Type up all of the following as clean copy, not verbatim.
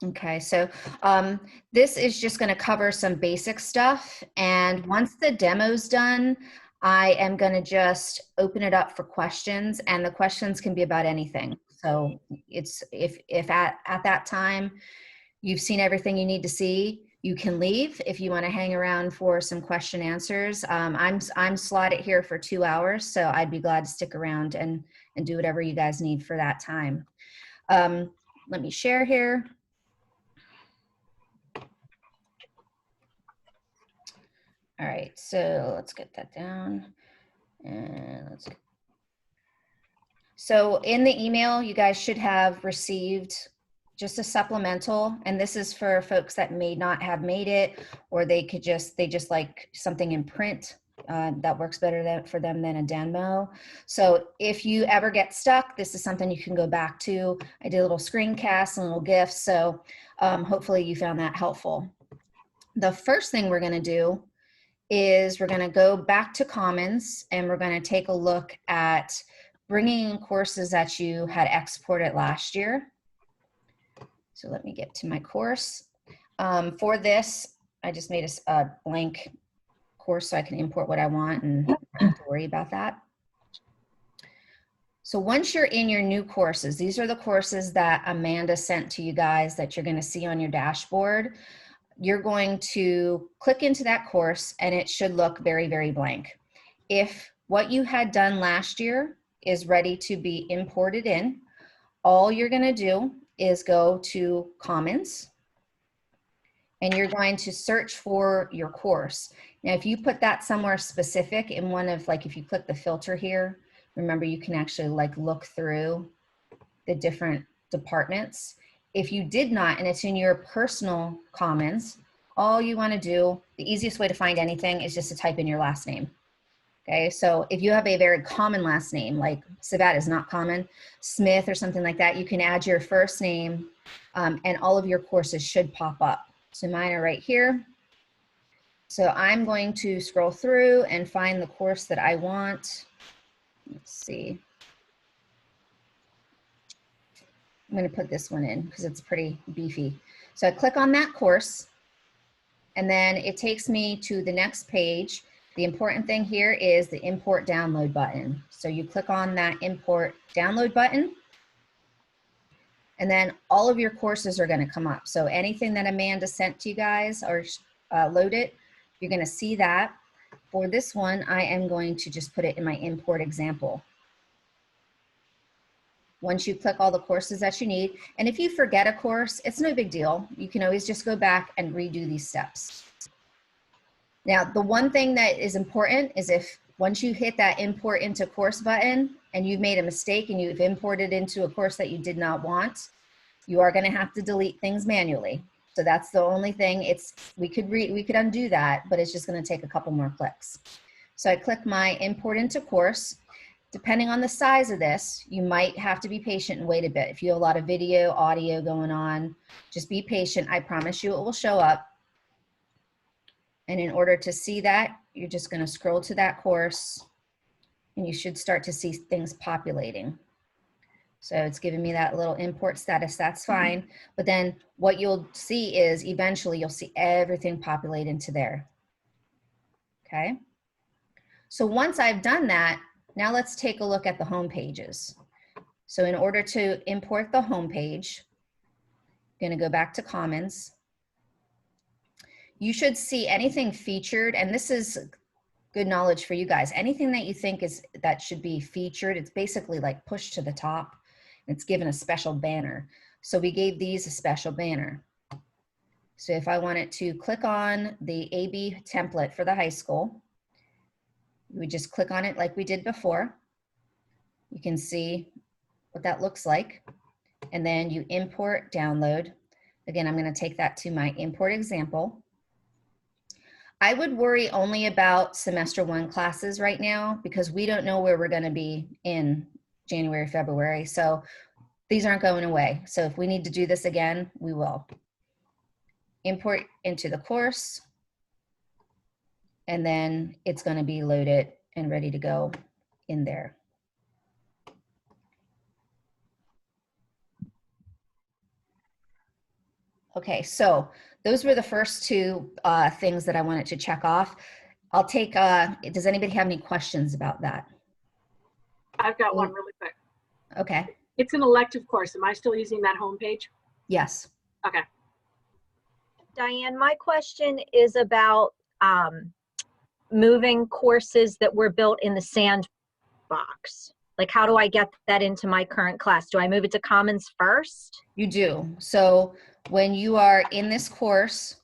Okay, so this is just going to cover some basic stuff. And once the demo's done, I am going to just open it up for questions, and the questions can be about anything. So it's if at that time you've seen everything you need to see, you can leave. If you want to hang around for some question answers, I'm slotted here for 2 hours, so I'd be glad to stick around and do whatever you guys need for that time. Let me share here. All right, so let's get that down. And so in the email, you guys should have received just a supplemental, and this is for folks that may not have made it, or they just like something in print that works better for them than a demo. So if you ever get stuck, this is something you can go back to. I did a little screencast and little GIFs, so hopefully you found that helpful. The first thing we're going to do is we're going to go back to Commons, and we're going to take a look at bringing in courses that you had exported last year. So let me get to my course. For this, I just made a blank course so I can import what I want and not have to worry about that. So once you're in your new courses, these are the courses that Amanda sent to you guys that you're going to see on your dashboard. You're going to click into that course, and it should look very, very blank. If what you had done last year is ready to be imported in, all you're going to do is go to Commons, and you're going to search for your course. Now, if you put that somewhere specific in one of, like if you click the filter here, remember you can actually like look through the different departments. If you did not, and it's in your personal Commons, all you want to do, the easiest way to find anything is just to type in your last name. Okay, so if you have a very common last name, like Sabat is not common, Smith or something like that, you can add your first name and all of your courses should pop up. So mine are right here. So I'm going to scroll through and find the course that I want. Let's see. I'm going to put this one in because it's pretty beefy. So I click on that course, and then it takes me to the next page. The important thing here is the import download button. So you click on that import download button, and then all of your courses are going to come up. So anything that Amanda sent to you guys or loaded, you're going to see that. For this one, I am going to just put it in my import example. Once you click all the courses that you need, and if you forget a course, it's no big deal. You can always just go back and redo these steps. Now, the one thing that is important is if once you hit that import into course button and you've made a mistake and you've imported into a course that you did not want, you are going to have to delete things manually. So that's the only thing. We could undo that, but it's just going to take a couple more clicks. So I click my import into course. Depending on the size of this, you might have to be patient and wait a bit. If you have a lot of video, audio going on, just be patient. I promise you it will show up. And in order to see that, you're just going to scroll to that course, and you should start to see things populating. So it's giving me that little import status, that's fine. But then what you'll see is eventually you'll see everything populate into there. Okay. So once I've done that, now let's take a look at the home pages. So in order to import the home page, I'm going to go back to Commons. You should see anything featured, and this is good knowledge for you guys. Anything that you think that should be featured, it's basically like pushed to the top. It's given a special banner. So we gave these a special banner. So if I wanted to click on the AB template for the high school, we just click on it like we did before. You can see what that looks like. And then you import, download. Again, I'm going to take that to my import example. I would worry only about semester 1 classes right now because we don't know where we're going to be in January, February. So these aren't going away. So if we need to do this again, we will. Import into the course, and then it's going to be loaded and ready to go in there. Okay, so those were the first two things that I wanted to check off. I'll take, does anybody have any questions about that? I've got one really quick. Okay, It's an elective course. Am I still using that homepage? yes. Okay. Diane, my question is about moving courses that were built in the sandbox. Like, how do I get that into my current class? Do I move it to Commons first? You do. So when you are in this course,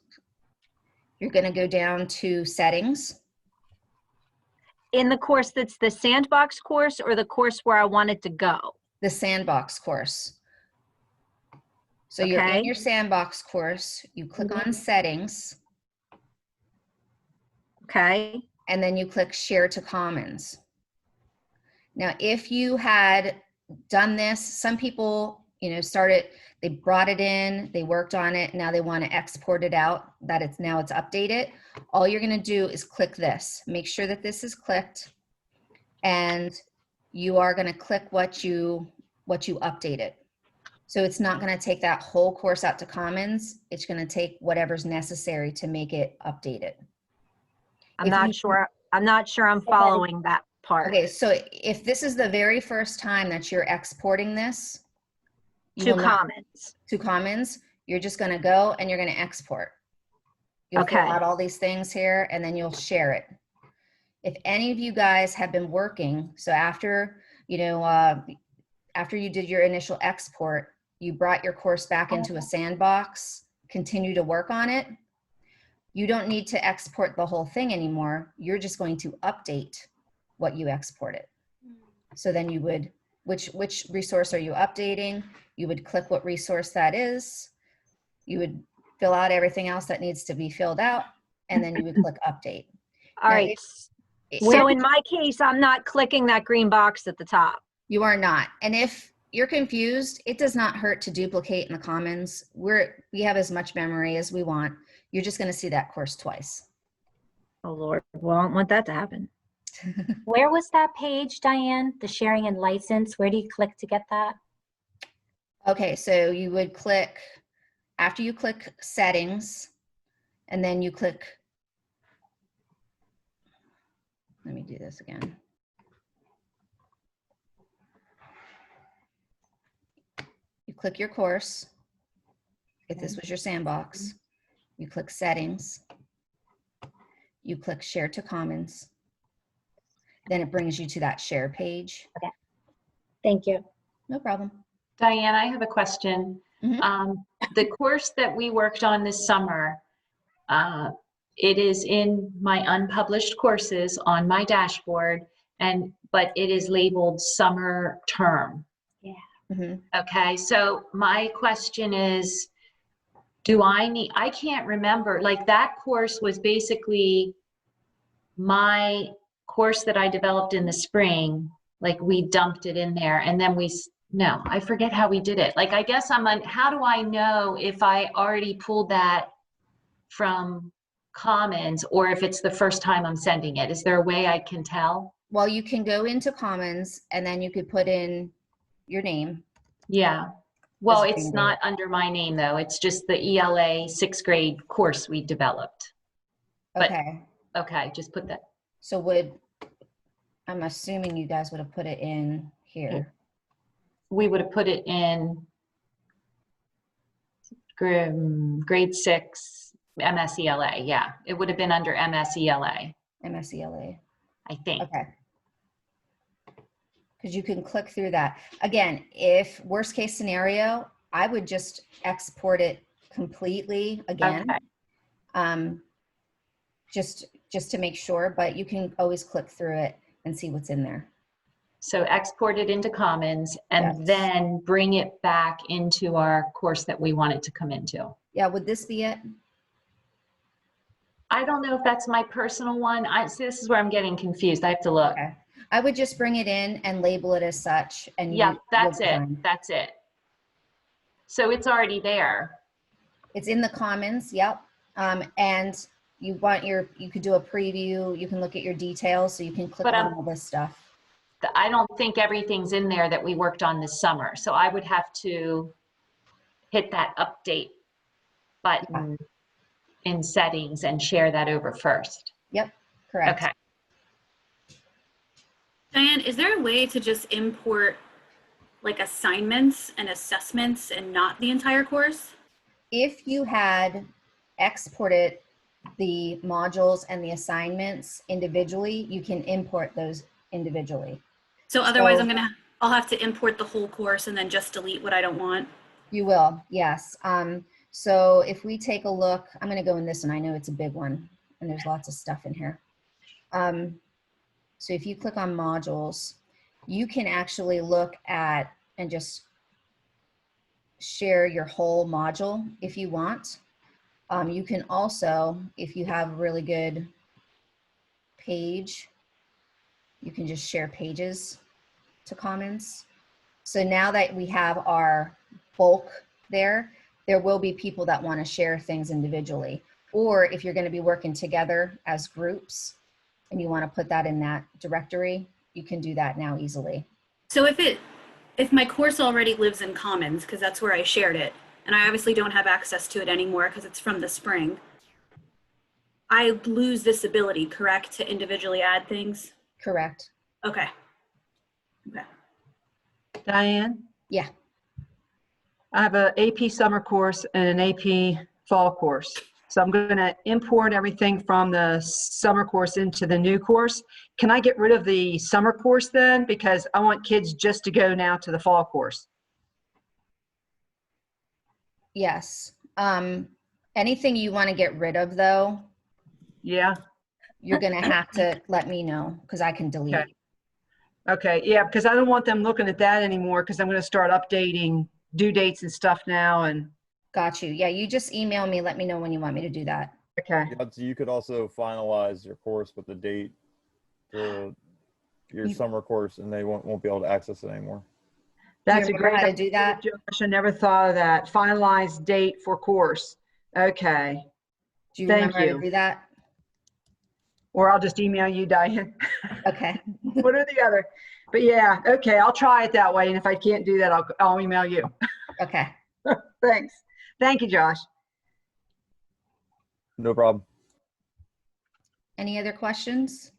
you're going to go down to settings. In the course that's the sandbox course or the course where I wanted to go? The sandbox course. So you're in Okay. your sandbox course, you click on settings, Okay. and then you click share to Commons. Now, if you had done this, some people, you know, they brought it in, they worked on it, now they want to export it out, that it's now it's updated. All you're going to do is click this. Make sure that this is clicked, and you are going to click what you updated. So it's not going to take that whole course out to Commons. It's going to take whatever's necessary to make it updated. I'm not sure I'm following that part. Okay, so if this is the very first time that you're exporting this To Commons. you're just going to go and you're going to export. You'll fill out all these things here, and then you'll share it. If any of you guys have been working, so after, you know, after you did your initial export, you brought your course back into a sandbox, continue to work on it, you don't need to export the whole thing anymore. You're just going to update what you exported. So then you would, which resource are you updating? You would click what resource that is. You would fill out everything else that needs to be filled out, and then you would click update. All right. So in my case, I'm not clicking that green box at the top. You are not. And if you're confused, it does not hurt to duplicate in the Commons. We have as much memory as we want. You're just going to see that course twice. Oh, Lord. Well, I don't want that to happen. Where was that page, Diane? The sharing and license, where do you click to get that? Okay, so you would click, after you click settings, and then you click, let me do this again. You click your course, if this was your sandbox, you click settings, you click share to Commons, then it brings you to that share page. Okay. Thank you. No problem. Diane, I have a question. The course that we worked on this summer, it is in my unpublished courses on my dashboard, but it is labeled summer term. Yeah. Okay, so my question is, I can't remember, like that course was basically my course that I developed in the spring, like we dumped it in there, and then no, I forget how we did it. Like, I guess how do I know if I already pulled that from Commons or if it's the first time I'm sending it? Is there a way I can tell? Well, you can go into Commons and then you could put in your name. Yeah. Well, it's not under my name though. It's just the ELA 6th grade course we developed. Okay. But, okay, just put that. So I'm assuming you guys would have put it in here. We would have put it in grade 6 MSELA. Yeah, it would have been under MSELA. MSELA. I think. Okay. Because you can click through that. Again, if worst case scenario, I would just export it completely again. Okay. Just to make sure, but you can always click through it and see what's in there. So export it into Commons and then bring it back into our course that we want it to come into. Yeah, would this be it? I don't know if that's my personal one. See, this is where I'm getting confused. I have to look. Okay. I would just bring it in and label it as such. And yeah, that's it. That's it. So it's already there. It's in the Commons. Yep. And you could do a preview. You can look at your details, so you can click on all this stuff. I don't think everything's in there that we worked on this summer. So I would have to hit that update button in settings and share that over first. Yep, correct. Okay. Diane, is there a way to just import like assignments and assessments and not the entire course? If you had exported the modules and the assignments individually, you can import those individually. So otherwise So- I'll have to import the whole course and then just delete what I don't want. You will, yes. So if we take a look, I'm going to go in this one. I know it's a big one and there's lots of stuff in here. So if you click on modules, you can actually look at and just share your whole module if you want. You can also, if you have a really good page, you can just share pages to Commons. So now that we have our bulk there will be people that want to share things individually. Or if you're going to be working together as groups and you want to put that in that directory, you can do that now easily. So if my course already lives in Commons, because that's where I shared it, and I obviously don't have access to it anymore because it's from the spring, I lose this ability, correct, to individually add things? Correct. Okay. Okay. Diane? Yeah. I have an AP summer course and an AP fall course. So I'm going to import everything from the summer course into the new course. Can I get rid of the summer course then? Because I want kids just to go now to the fall course. Yes. Anything you want to get rid of though, Yeah? you're going to have to let me know because I can delete. Okay. Okay, yeah, because I don't want them looking at that anymore because I'm going to start updating due dates and stuff now. And Got you. Yeah, you just email me, let me know when you want me to do that. okay, Yeah, so you could also finalize your course with the date for your You- summer course, and they won't be able to access it anymore. that's a remember great how to do idea, that? Josh. I never thought of that. Finalized date for course. Okay, Do you Thank remember how you. to do that? or I'll just email you, Diane. Okay. One or the other. But yeah, okay, I'll try it that way. And if I can't do that, I'll email you. Okay. Thanks. Thank you, Josh. No problem. Any other questions?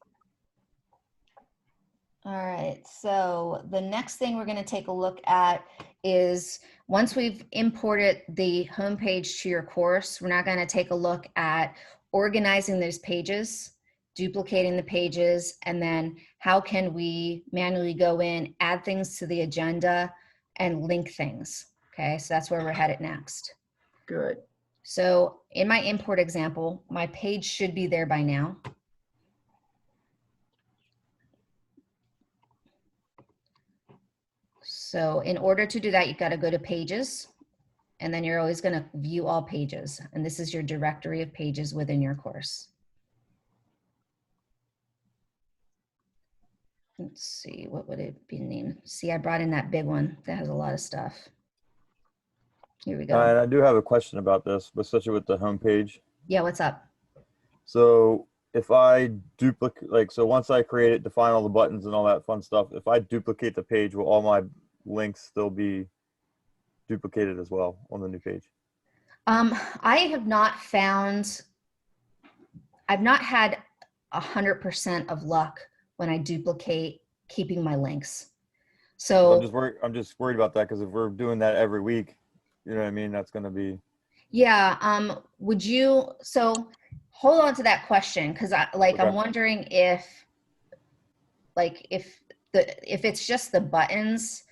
All right, so the next thing we're going to take a look at is once we've imported the homepage to your course, we're now going to take a look at organizing those pages, duplicating the pages, and then how can we manually go in, add things to the agenda, and link things. Okay, so that's where we're headed next. Good. So in my import example, my page should be there by now. So in order to do that, you've got to go to pages, and then you're always going to view all pages. And this is your directory of pages within your course. Let's see, what would it be named? See, I brought in that big one that has a lot of stuff. Here we go. And I do have a question about this, especially with the homepage. Yeah, what's up? So if I duplicate, like, so once I create it, define all the buttons and all that fun stuff, if I duplicate the page, will all my links still be duplicated as well on the new page? I have not found, I've not had 100% of luck when I duplicate keeping my links. So I'm just worried about that because if we're doing that every week, you know what I mean? That's going to be. yeah, would you, so hold on to that question because I'm Okay. wondering if, if it's just the buttons,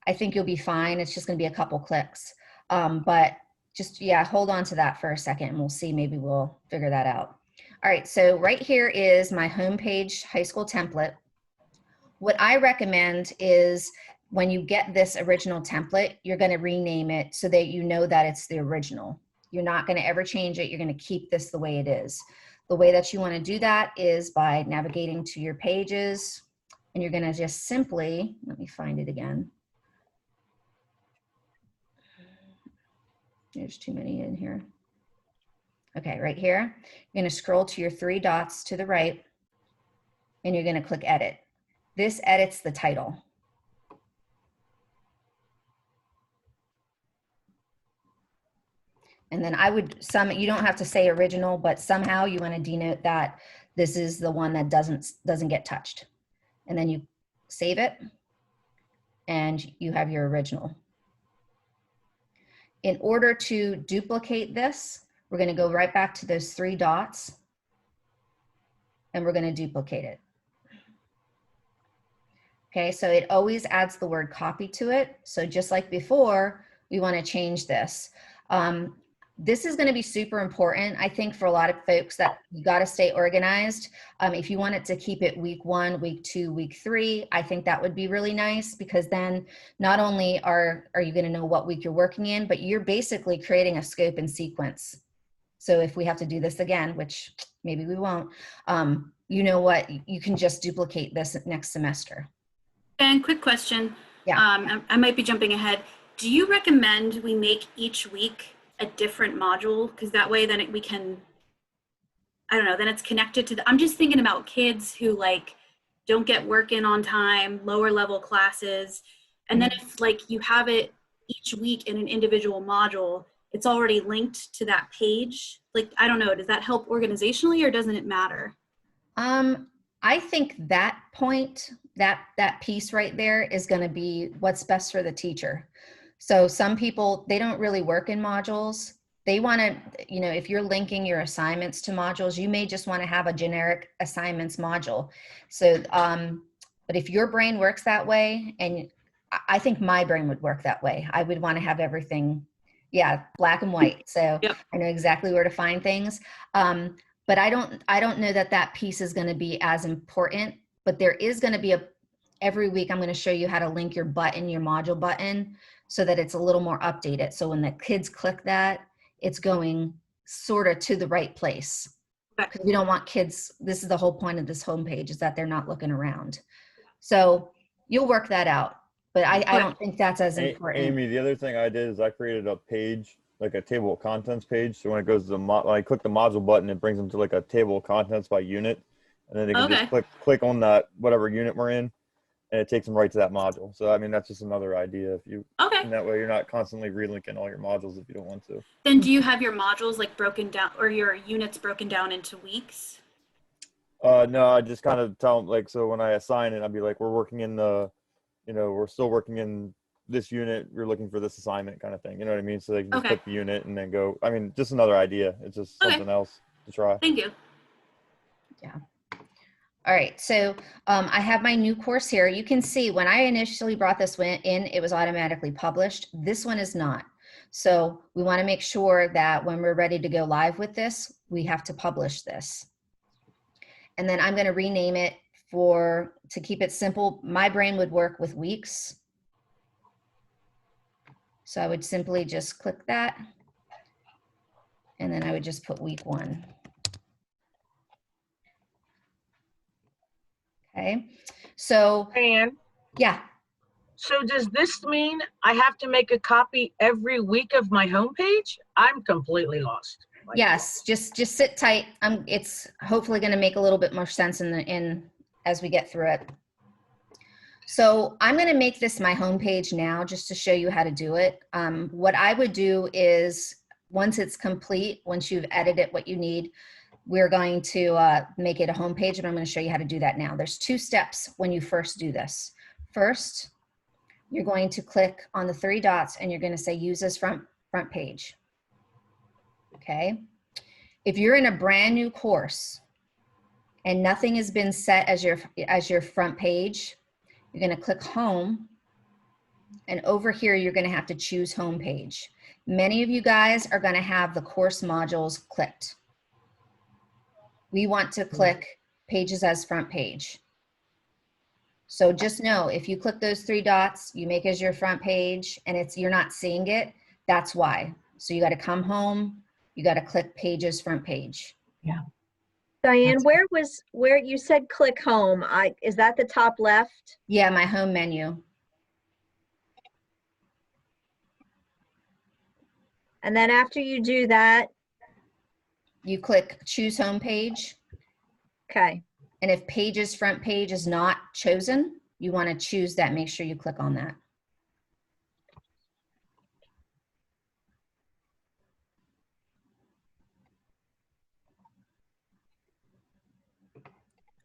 I think you'll be fine. It's just going to be a couple clicks. But just, yeah, hold on to that for a second and we'll see, maybe we'll figure that out. All right, so right here is my homepage high school template. What I recommend is when you get this original template, you're going to rename it so that you know that it's the original. You're not going to ever change it. You're going to keep this the way it is. The way that you want to do that is by navigating to your pages, and you're going to just simply, let me find it again. There's too many in here. Okay, right here, you're going to scroll to your three dots to the right, and you're going to click edit. This edits the title. And then you don't have to say original, but somehow you want to denote that this is the one that doesn't get touched. And then you save it and you have your original. In order to duplicate this, we're going to go right back to those 3 dots and we're going to duplicate it. Okay, so it always adds the word copy to it. So just like before, we want to change this. This is going to be super important, I think, for a lot of folks, that you got to stay organized. If you wanted to keep it week 1, week 2, week 3, I think that would be really nice, because then not only are you going to know what week you're working in, but you're basically creating a scope and sequence. So if we have to do this again, which maybe we won't, you know what, you can just duplicate this next semester. And quick question. Yeah. I might be jumping ahead. Do you recommend we make each week a different module? Because that way then we can, I don't know, then it's connected to I'm just thinking about kids who like don't get work in on time, lower level classes. And then if like you have it each week in an individual module, it's already linked to that page. Like, I don't know, does that help organizationally or doesn't it matter? I think that point, that piece right there is going to be what's best for the teacher. So some people, they don't really work in modules. They want to, you know, if you're linking your assignments to modules, you may just want to have a generic assignments module. So, but if your brain works that way, and I think my brain would work that way, I would want to have everything, black and white. So Yep. I know exactly where to find things. But I don't know that piece is going to be as important, but there is going to be every week I'm going to show you how to link your module button, so that it's a little more updated. So when the kids click that, it's going sort of to the right place. Because we don't want kids, this is the whole point of this homepage, is that they're not looking around. So you'll work that out, but I don't think that's as important. Amy, the other thing I did is I created a page, like a table of contents page. So when it goes to when I click the module button, it brings them to like a table of contents by unit. And then they can just click on that, whatever unit we're in, and it takes them right to that module. So, I mean, that's just another idea. If you, and that way you're not constantly relinking all your modules if you don't want to. Then do you have your modules like broken down, or your units broken down into weeks? No, I just kind of tell them, like, so when I assign it, I'd be like, we're working in we're still working in this unit. You're looking for this assignment kind of thing. You know what I mean? So they can just click the unit and then go. I mean, just another idea. It's just something else to try. Thank you. Yeah. All right, so I have my new course here. You can see when I initially brought this one in, it was automatically published. This one is not. So we want to make sure that when we're ready to go live with this, we have to publish this. And then I'm going to rename it to keep it simple. My brain would work with weeks. So I would simply just click that. And then I would just put week 1. Okay, so Diane, yeah. so does this mean I have to make a copy every week of my homepage? I'm completely lost. Yes, just sit tight. It's hopefully going to make a little bit more sense as we get through it. So I'm going to make this my homepage now, just to show you how to do it. What I would do is, once it's complete, once you've edited what you need, we're going to make it a homepage, and I'm going to show you how to do that now. There's 2 steps when you first do this. First, you're going to click on the 3 dots and you're going to say use as front page. Okay. If you're in a brand new course and nothing has been set as your front page, you're going to click home, and over here you're going to have to choose home page. Many of you guys are going to have the course modules clicked. We want to click pages as front page. So just know, if you click those 3 dots, you make as your front page, and you're not seeing it, that's why. So you got to come home, you got to click pages front page. Yeah. Diane, where you said click home, is that the top left? Yeah, my home menu. And then after you do that, you click choose home page. Okay. And if pages front page is not chosen, you want to choose that. Make sure you click on that.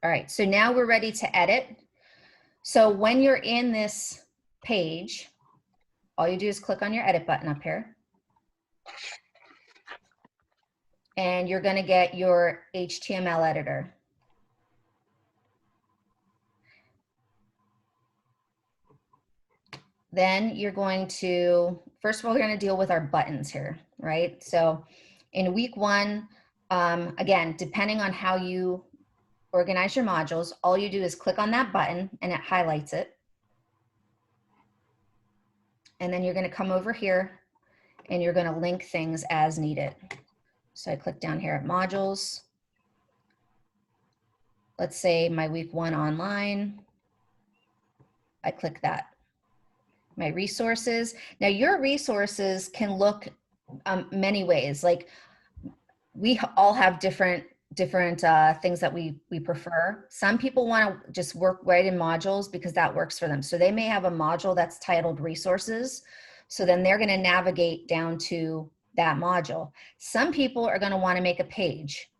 All right, so now we're ready to edit. So when you're in this page, all you do is click on your edit button up here. And you're gonna get your HTML editor. Then you're going to, first of all, we're going to deal with our buttons here, right? So in week 1, again, depending on how you organize your modules, all you do is click on that button and it highlights it. And then you're going to come over here and you're going to link things as needed. So I click down here at modules. Let's say my week 1 online. I click that. My resources. Now your resources can look many ways. Like we all have different things that we prefer. Some people want to just work right in modules because that works for them. So they may have a module that's titled resources. So then they're going to navigate down to that module. Some people are going to want to make a page.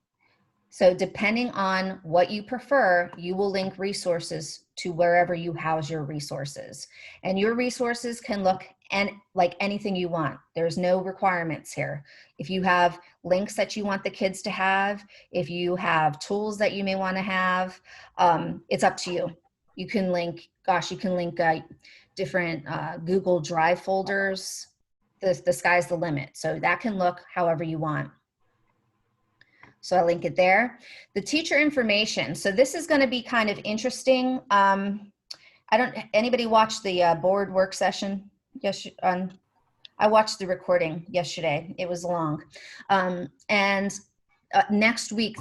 So depending on what you prefer, you will link resources to wherever you house your resources. And your resources can look like anything you want. There's no requirements here. If you have links that you want the kids to have, if you have tools that you may want to have, it's up to you. You can link, different Google Drive folders. The sky's the limit. So that can look however you want. So I link it there. The teacher information. So this is going to be kind of interesting. Anybody watch the board work session? Yes, I watched the recording yesterday. It was long. Next week,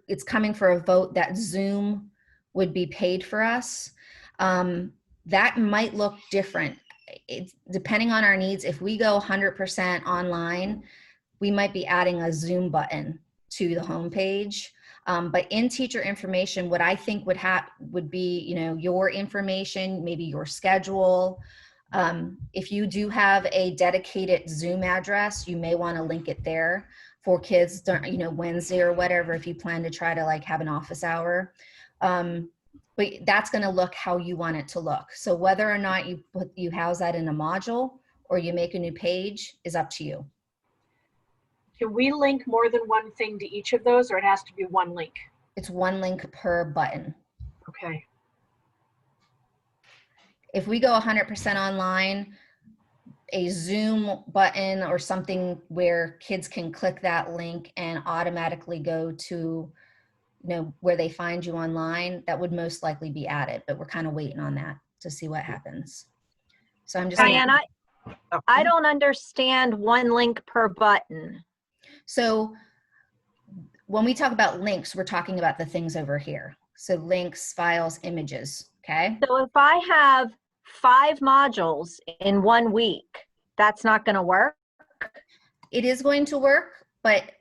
it's coming for a vote that Zoom would be paid for us. That might look different. It's depending on our needs. If we go 100% online, we might be adding a Zoom button to the homepage. But in teacher information, what I think would be, your information, maybe your schedule. If you do have a dedicated Zoom address, you may want to link it there for kids, Wednesday or whatever, if you plan to try to have an office hour. But that's going to look how you want it to look. So whether or not you house that in a module or you make a new page is up to you. Can we link more than one thing to each of those, or it has to be one link? It's one link per button. Okay. If we go 100% online, a Zoom button or something where kids can click that link and automatically go to, where they find you online, that would most likely be added, but we're kind of waiting on that to see what happens. So I'm just Diane, I don't understand one link per button. So when we talk about links, we're talking about the things over here. So links, files, images, okay? So if I have 5 modules in 1 week, that's not going to work? It is going to work, but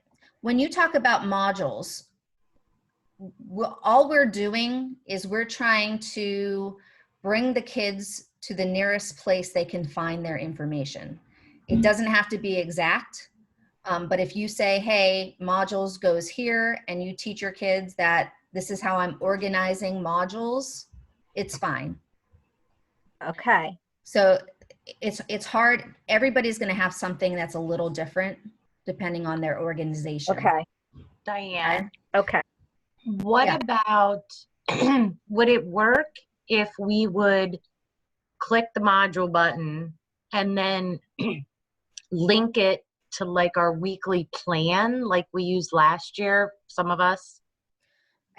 when you talk about modules, all we're doing is we're trying to bring the kids to the nearest place they can find their information. It doesn't have to be exact. But if you say, hey, modules goes here, and you teach your kids that this is how I'm organizing modules, it's fine. Okay. So it's hard. Everybody's going to have something that's a little different depending on their organization. Okay. Diane, Okay. what Yeah. about, would it work if we would click the module button and then link it to our weekly plan like we used last year, some of us?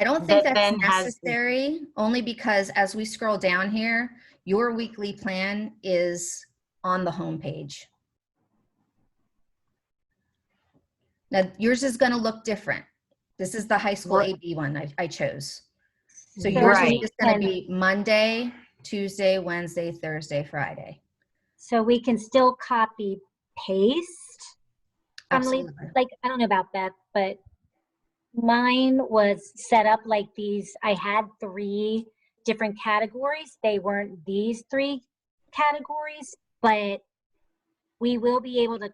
I don't think That that's then has the- necessary, only because as we scroll down here, your weekly plan is on the home page. Now, yours is going to look different. This is the high school Right. AB one I chose. So yours Right. is just going to be Monday, Tuesday, Wednesday, Thursday, Friday. So we can still copy paste from Absolutely. I don't know about that, but mine was set up like these. I had 3 different categories. They weren't these 3 categories, but we will be able to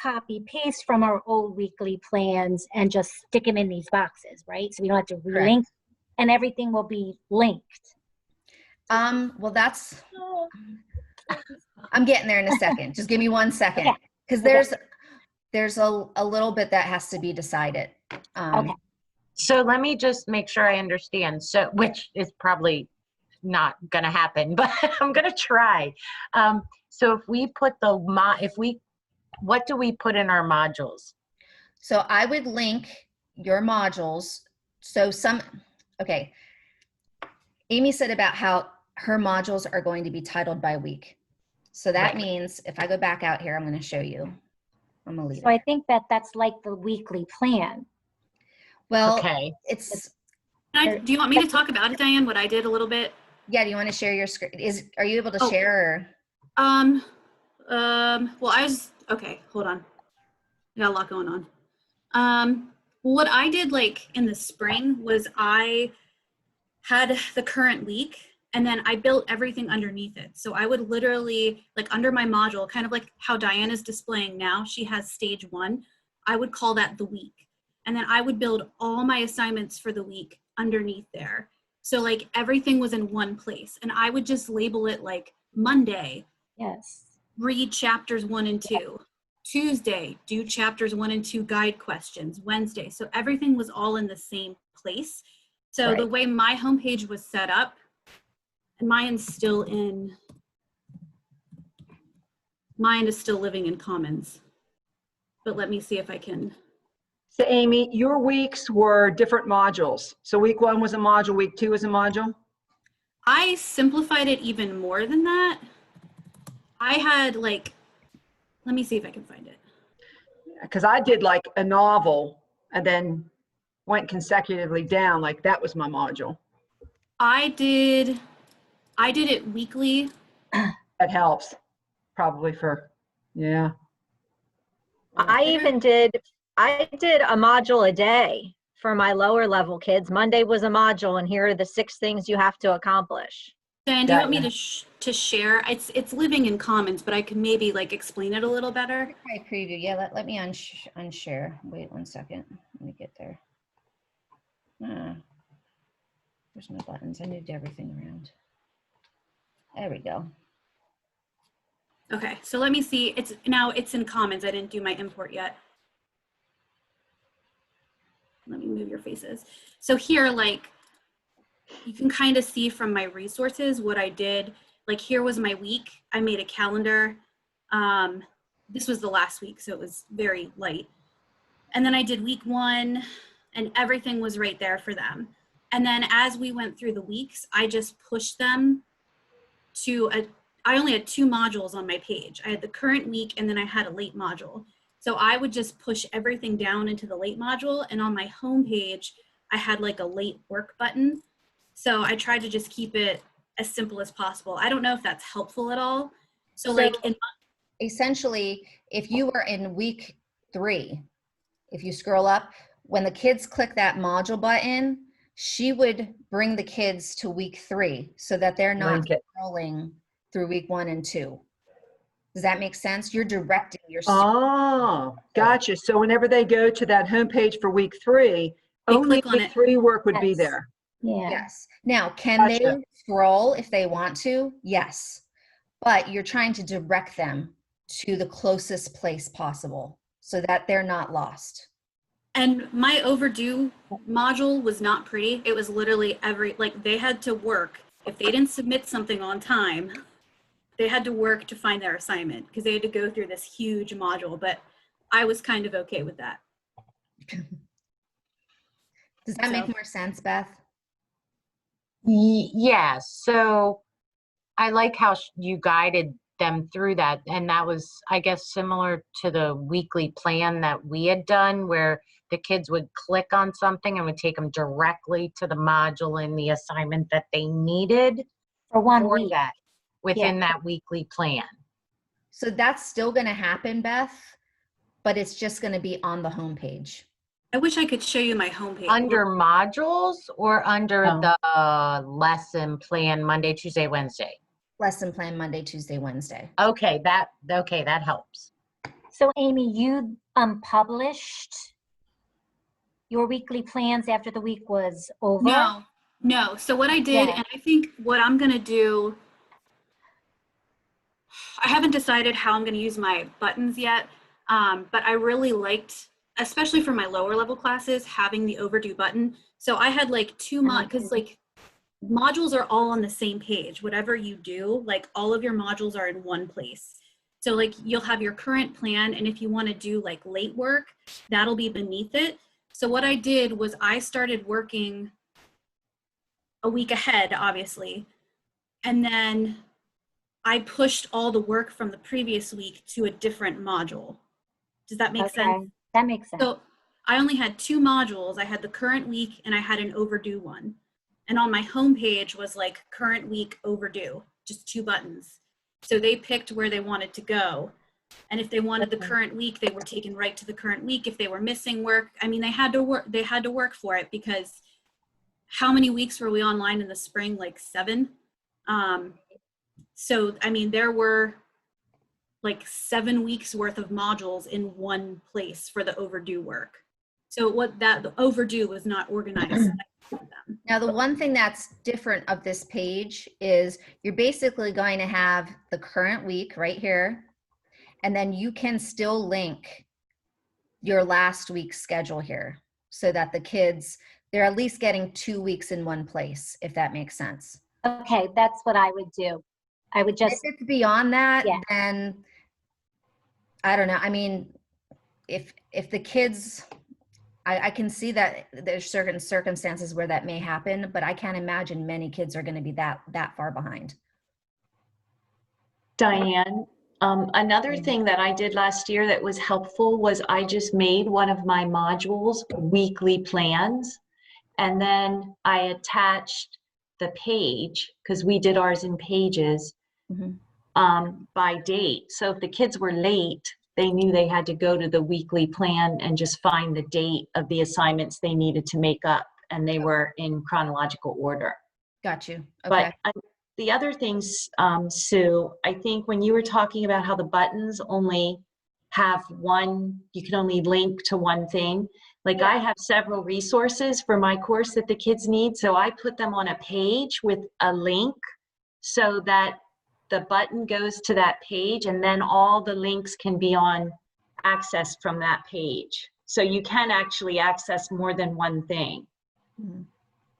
copy paste from our old weekly plans and just stick them in these boxes, right? So we don't have to relink. and everything will be linked. Well, I'm getting there in a second. Just give me 1 second. Okay. Because there's a little bit that has to be decided. Okay. So let me just make sure I understand. So, which is probably not gonna happen, but I'm gonna try. So if we put what do we put in our modules? So I would link your modules. Okay. Amy said about how her modules are going to be titled by week. So that Right. means if I go back out here, I'm going to show you. I'm going to leave So I it. think that's like the weekly plan. Well, Okay. Do you want me to talk about it, Diane, what I did a little bit? Yeah, do you want to share your screen? Are you able to Oh. share? Well, okay, hold on. I got a lot going on. What I did like in the spring was I had the current week and then I built everything underneath it. So I would literally, like under my module, kind of like how Diane is displaying now, she has stage 1. I would call that the week. And then I would build all my assignments for the week underneath there. So like everything was in one place and I would just label it like Monday, Yes. read chapters 1 and 2. Tuesday, do chapters 1 and 2 guide questions. Wednesday. So everything was all in the same place. So the way my homepage was set up, and mine is still living in Commons. But let me see if I can. So Amy, your weeks were different modules. So week 1 was a module, week 2 was a module? I simplified it even more than that. I had like, let me see if I can find it. Because I did like a novel and then went consecutively down, like that was my module. I did it weekly. That helps probably for, yeah. I did a module a day for my lower level kids. Monday was a module and here are the 6 things you have to accomplish. Dan, do you want me to share? It's living in Commons, but I can maybe like explain it a little better. Try preview. Yeah, let me unshare. Wait 1 second. Let me get there. There's no buttons. I moved everything around. There we go. Okay, so let me see. It's in Commons. I didn't do my import yet. Let me move your faces. So here, like, you can kind of see from my resources what I did. Like here was my week. I made a calendar. This was the last week, so it was very light. And then I did week 1 and everything was right there for them. And then as we went through the weeks, I just pushed them to I only had 2 modules on my page. I had the current week and then I had a late module. So I would just push everything down into the late module, and on my home page, I had like a late work button. So I tried to just keep it as simple as possible. I don't know if that's helpful at all. So like Essentially, if you were in week 3, if you scroll up, when the kids click that module button, she would bring the kids to week 3 so that they're not scrolling through week 1 and 2. Does that make sense? You're directing your students. Oh, gotcha. So whenever they go to that homepage for week 3, only click on week it. 3 work would be Yes. there. Yeah. Yes. Now, can they Gotcha. scroll if they want to? Yes. But you're trying to direct them to the closest place possible so that they're not lost. And my overdue module was not pretty. It was literally they had to work. If they didn't submit something on time, they had to work to find their assignment because they had to go through this huge module, but I was kind of okay with that. Does that make more sense, Beth? Yeah, so I like how you guided them through that. And that was, I guess, similar to the weekly plan that we had done where the kids would click on something and would take them directly to the module and the assignment that they needed For 1 for week. that within that weekly plan. So that's still going to happen, Beth, but it's just going to be on the homepage. I wish I could show you my homepage. Under modules or under the lesson plan Monday, Tuesday, Wednesday? Lesson plan Monday, Tuesday, Wednesday. Okay, that helps. So Amy, you published your weekly plans after the week was over? No, No. So what I did, Yeah. and I think what I'm going to do, I haven't decided how I'm going to use my buttons yet, but I really liked, especially for my lower level classes, having the overdue button. So I had like two because like modules are all on the same page. Whatever you do, like all of your modules are in one place. So like you'll have your current plan, and if you want to do like late work, that'll be beneath it. So what I did was I started working a week ahead, obviously, and then I pushed all the work from the previous week to a different module. Does that make sense? Okay, that makes sense. So I only had two modules. I had the current week and I had an overdue one. And on my homepage was like current week overdue, just two buttons. So they picked where they wanted to go. And if they wanted the current week, they were taken right to the current week. If they were missing work, I mean, they had to work for it, because how many weeks were we online in the spring? Like 7. So, I mean, there were like 7 weeks worth of modules in one place for the overdue work. So the overdue was not organized for them. Now, the one thing that's different of this page is you're basically going to have the current week right here, and then you can still link your last week's schedule here so that the kids, they're at least getting 2 weeks in one place, if that makes sense. Okay, that's what I would do. I would just, If it's beyond that, Yeah. then I don't know. I mean, if the kids, I can see that there's certain circumstances where that may happen, but I can't imagine many kids are going to be that far behind. Diane, another thing that I did last year that was helpful was I just made one of my modules weekly plans, and then I attached the page, because we did ours in pages, by date. So if the kids were late, they knew they had to go to the weekly plan and just find the date of the assignments they needed to make up, and they were in chronological order. Got you. Okay. But the other things, Sue, I think when you were talking about how the buttons only have one, you can only link to one thing. Like I have several resources for my course that the kids need. So I put them on a page with a link so that the button goes to that page, and then all the links can be accessed from that page. So you can actually access more than one thing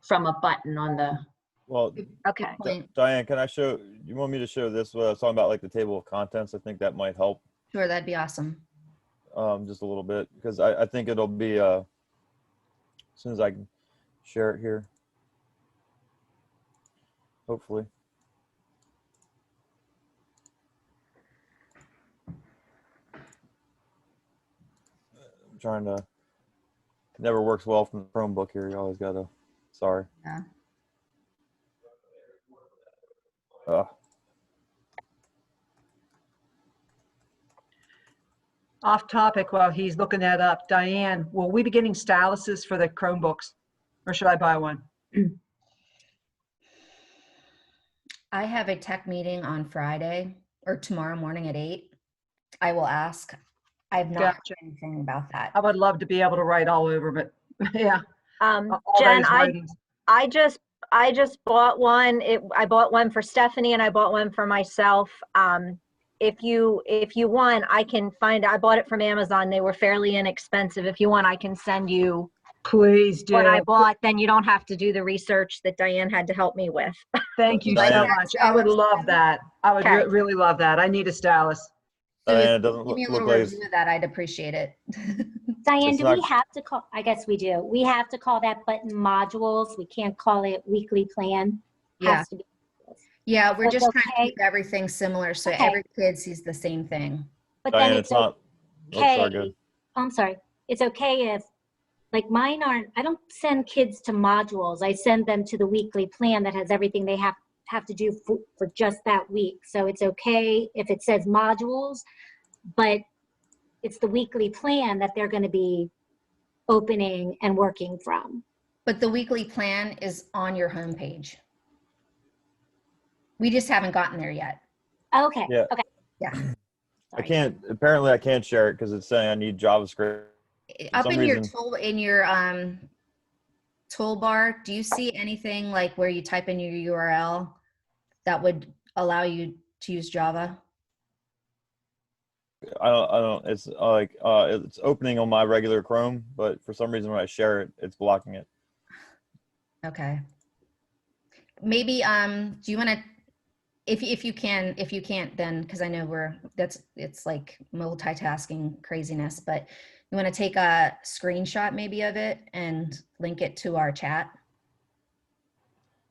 from a button on the. Well, Okay. Diane, can I show, you want me to show this, what I was talking about, like the table of contents? I think that might help Sure, that'd be awesome. just a little bit, because I think it'll be, as soon as I can share it here, hopefully. I'm trying to, it never works well from the Chromebook here. You always gotta, sorry. Yeah. Off topic while he's looking that up, Diane, will we be getting styluses for the Chromebooks, or should I buy one? I have a tech meeting on Friday or tomorrow morning at 8. I will ask. I've not Gotcha. heard anything about that. I would love to be able to write all over, but yeah. all Jen, those writings. I just bought one. I bought one for Stephanie and I bought one for myself. If you want, I can find, I bought it from Amazon. They were fairly inexpensive. If you want, I can send you Please do. what I bought. Then you don't have to do the research that Diane had to help me with. Thank you Diane. so much. I would love that. I would Okay. really love that. I need a stylus. So if Diane, it you doesn't give me a look little like, review of that, I'd appreciate it. Diane, It's do we not- have to call, I guess we do. We have to call that button modules. We can't call it weekly plan. Yeah. Has to be. Yeah, we're That's just trying to okay. keep everything similar so Okay. every kid sees the same thing. But then Diane, it's it's not, oh, sorry, okay. good. I'm sorry. It's okay if, like mine aren't, I don't send kids to modules. I send them to the weekly plan that has everything they have to do for just that week. So it's okay if it says modules, but it's the weekly plan that they're going to be opening and working from. But the weekly plan is on your homepage. We just haven't gotten there yet. Okay. Yeah. Okay. Yeah. I Sorry. can't, apparently I can't share it because it's saying I need JavaScript. Up some in your reason- tool, in your toolbar, do you see anything like where you type in your URL that would allow you to use Java? I don't, it's like, it's opening on my regular Chrome, but for some reason when I share it, it's blocking it. Okay. Maybe, do you want to, if you can't, then, because I know it's like multitasking craziness, but you want to take a screenshot maybe of it and link it to our chat?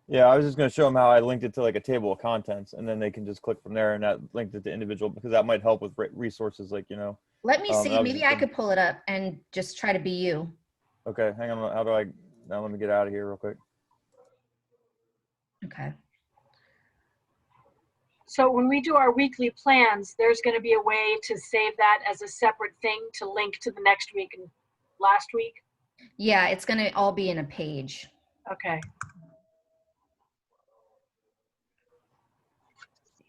Yeah, I was just going to show them how I linked it to like a table of contents, and then they can just click from there, and that linked it to individual, because that might help with resources, like, you know. Let me see, I was maybe just I could pull it up and just try to be you. Okay, hang on. How do I, now let me get out of here real quick. Okay. So when we do our weekly plans, there's going to be a way to save that as a separate thing to link to the next week and last week. Yeah, it's going to all be in a page. Okay.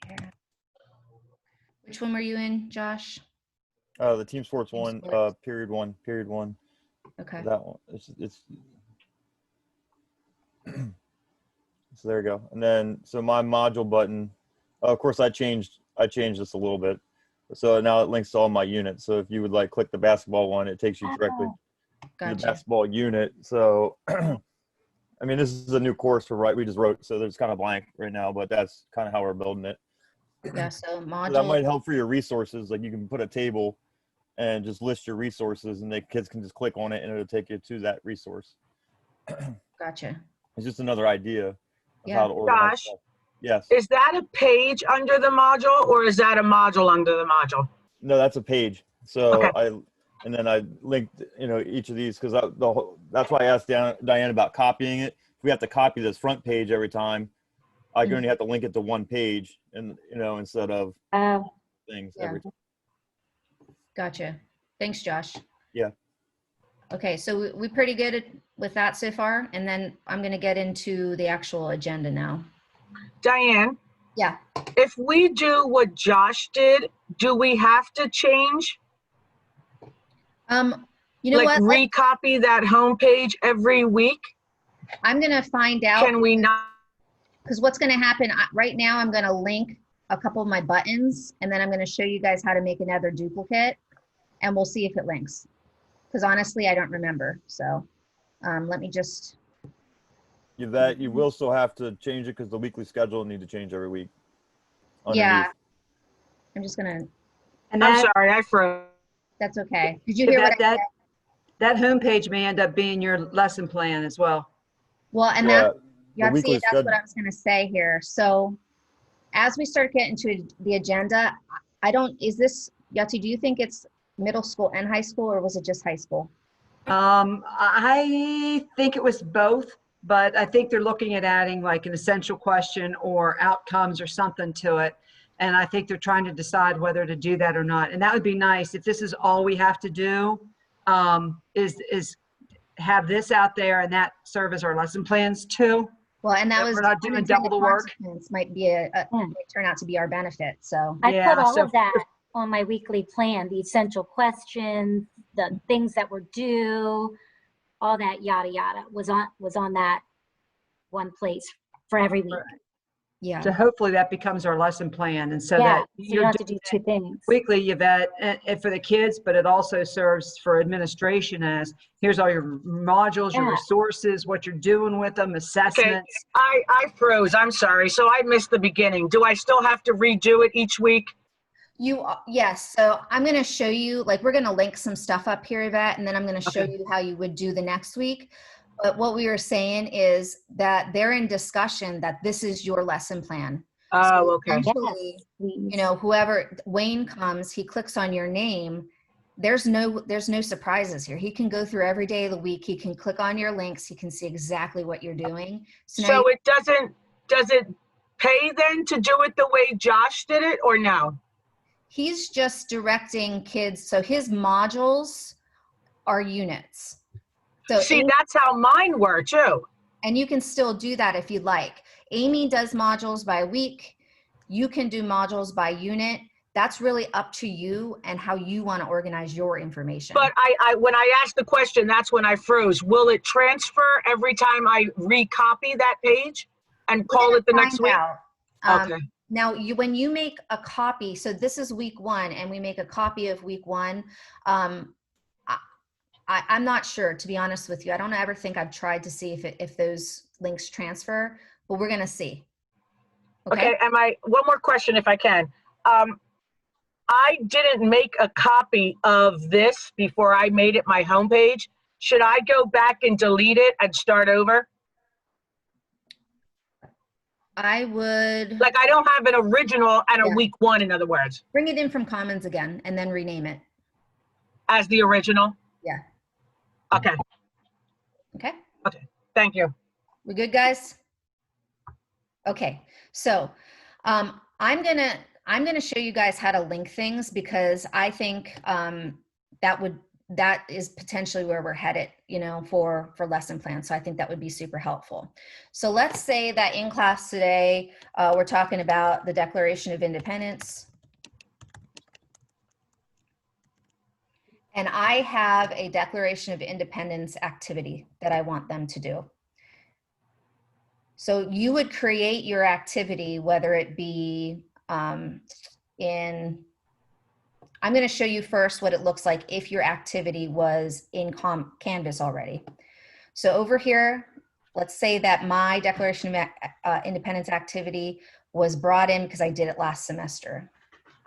Yeah. Which one were you in, Josh? The team sports Team one, sports. period one. Okay. That one. It's so there you go. And then, so my module button, of course, I changed this a little bit. So now it links to all my units. So if you would like click the basketball one, it takes you directly to the Gotcha. basketball unit. So, I mean, this is a new course we just wrote, so there's kind of blank right now, but that's kind of how we're building it. Yeah, so So that module, might help for your resources. Like you can put a table and just list your resources, and the kids can just click on it and it'll take you to that resource. gotcha. It's just another idea of Yeah. how to organize Josh? stuff. Yes. Is that a page under the module or is that a module under the module? No, that's a page. So Okay. and then I linked, you know, each of these, because that's why I asked Diane about copying it. If we have to copy this front page every time, I only have to link it to one page, and you know, instead of things Yeah. every time. Gotcha. Thanks, Josh. Yeah. Okay, so we pretty good with that so far, and then I'm going to get into the actual agenda now. Diane? Yeah. If we do what Josh did, do we have to change? You know Like what? recopy that homepage every week? I'm going to find out, Can we not? because what's going to happen right now, I'm going to link a couple of my buttons, and then I'm going to show you guys how to make another duplicate, and we'll see if it links. Because honestly, I don't remember. So let me just. You will still have to change it because the weekly schedule will need to change every week. Yeah. Underneath. I'm just going to. And I'm that, sorry, I froze. That's okay. Did you hear what I said? that homepage may end up being your lesson plan as well. Well, and Yeah, that's, the weekly that's schedule. what I was going to say here. So as we start getting to the agenda, Yati, do you think it's middle school and high school, or was it just high school? I think it was both, but I think they're looking at adding like an essential question or outcomes or something to it. And I think they're trying to decide whether to do that or not. And that would be nice if this is all we have to do, is have this out there and that serve as our lesson plans too. Well, and that That was we're not doing double the work. might be might turn out to be our benefit. So I Yeah, put all so- of that on my weekly plan, the essential questions, the things that were due, all that yada yada was on that one place for every week. yeah, So hopefully that becomes our lesson plan. And so Yeah, that so you you're don't have to doing do two things. weekly, Yvette, and for the kids, but it also serves for administration as here's all your modules, your Yeah. resources, what you're doing with them, assessments. I froze, I'm sorry. So I missed the beginning. Do I still have to redo it each week? yes. So I'm going to show you, like, we're going to link some stuff up here, Yvette, and then I'm going to show Okay. you how you would do the next week. But what we were saying is that they're in discussion that this is your lesson plan. Oh, okay. Essentially, Yes, please. you know, whoever Wayne comes, he clicks on your name. There's no surprises here. He can go through every day of the week. He can click on your links. He can see exactly what you're doing. now So it does it pay then to do it the way Josh did it or no? he's just directing kids. So his modules are units. So See, that's how mine were too. and you can still do that if you'd like. Amy does modules by week. You can do modules by unit. that's really up to you and how you want to organize your information. But when I asked the question, that's when I froze. Will it transfer every time I recopy that page and call it the next week? Okay. Now, when you make a copy, so this is week 1, and we make a copy of week 1. I'm not sure, to be honest with you. I don't ever think I've tried to see if those links transfer, but we're gonna see. Okay. And one more question, if I can. I didn't make a copy of this before I made it my homepage. Should I go back and delete it and start over? I would. Like, I don't have an original and a Yeah. week 1, in other words, Bring it in from Commons again and then rename it. as the original? Yeah. Okay. Okay. Thank you. We good, guys? Okay. So I'm gonna show you guys how to link things, because I think that is potentially where we're headed, you know, for lesson plans. So I think that would be super helpful. So let's say that in class today, we're talking about the Declaration of Independence. And I have a Declaration of Independence activity that I want them to do. So you would create your activity, whether it be I'm going to show you first what it looks like if your activity was in Canvas already. So over here, let's say that my Declaration of Independence activity was brought in because I did it last semester.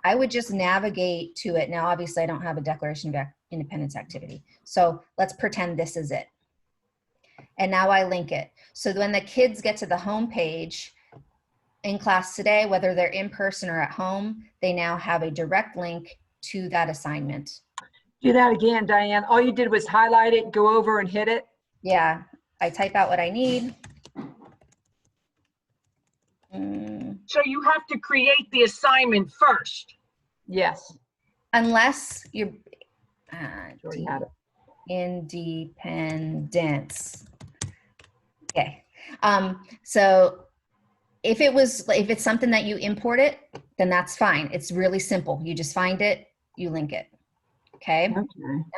I would just navigate to it. Now, obviously, I don't have a Declaration of Independence activity. So let's pretend this is it. And now I link it. So when the kids get to the home page in class today, whether they're in person or at home, they now have a direct link to that assignment. Do that again, Diane. All you did was highlight it, go over and hit it. Yeah, I type out what I need. So you have to create the assignment first. Yes. Unless you're Already had it. independence. Okay. So if it's something that you import it, then that's fine. It's really simple. You just find it, you link it. Okay. I'm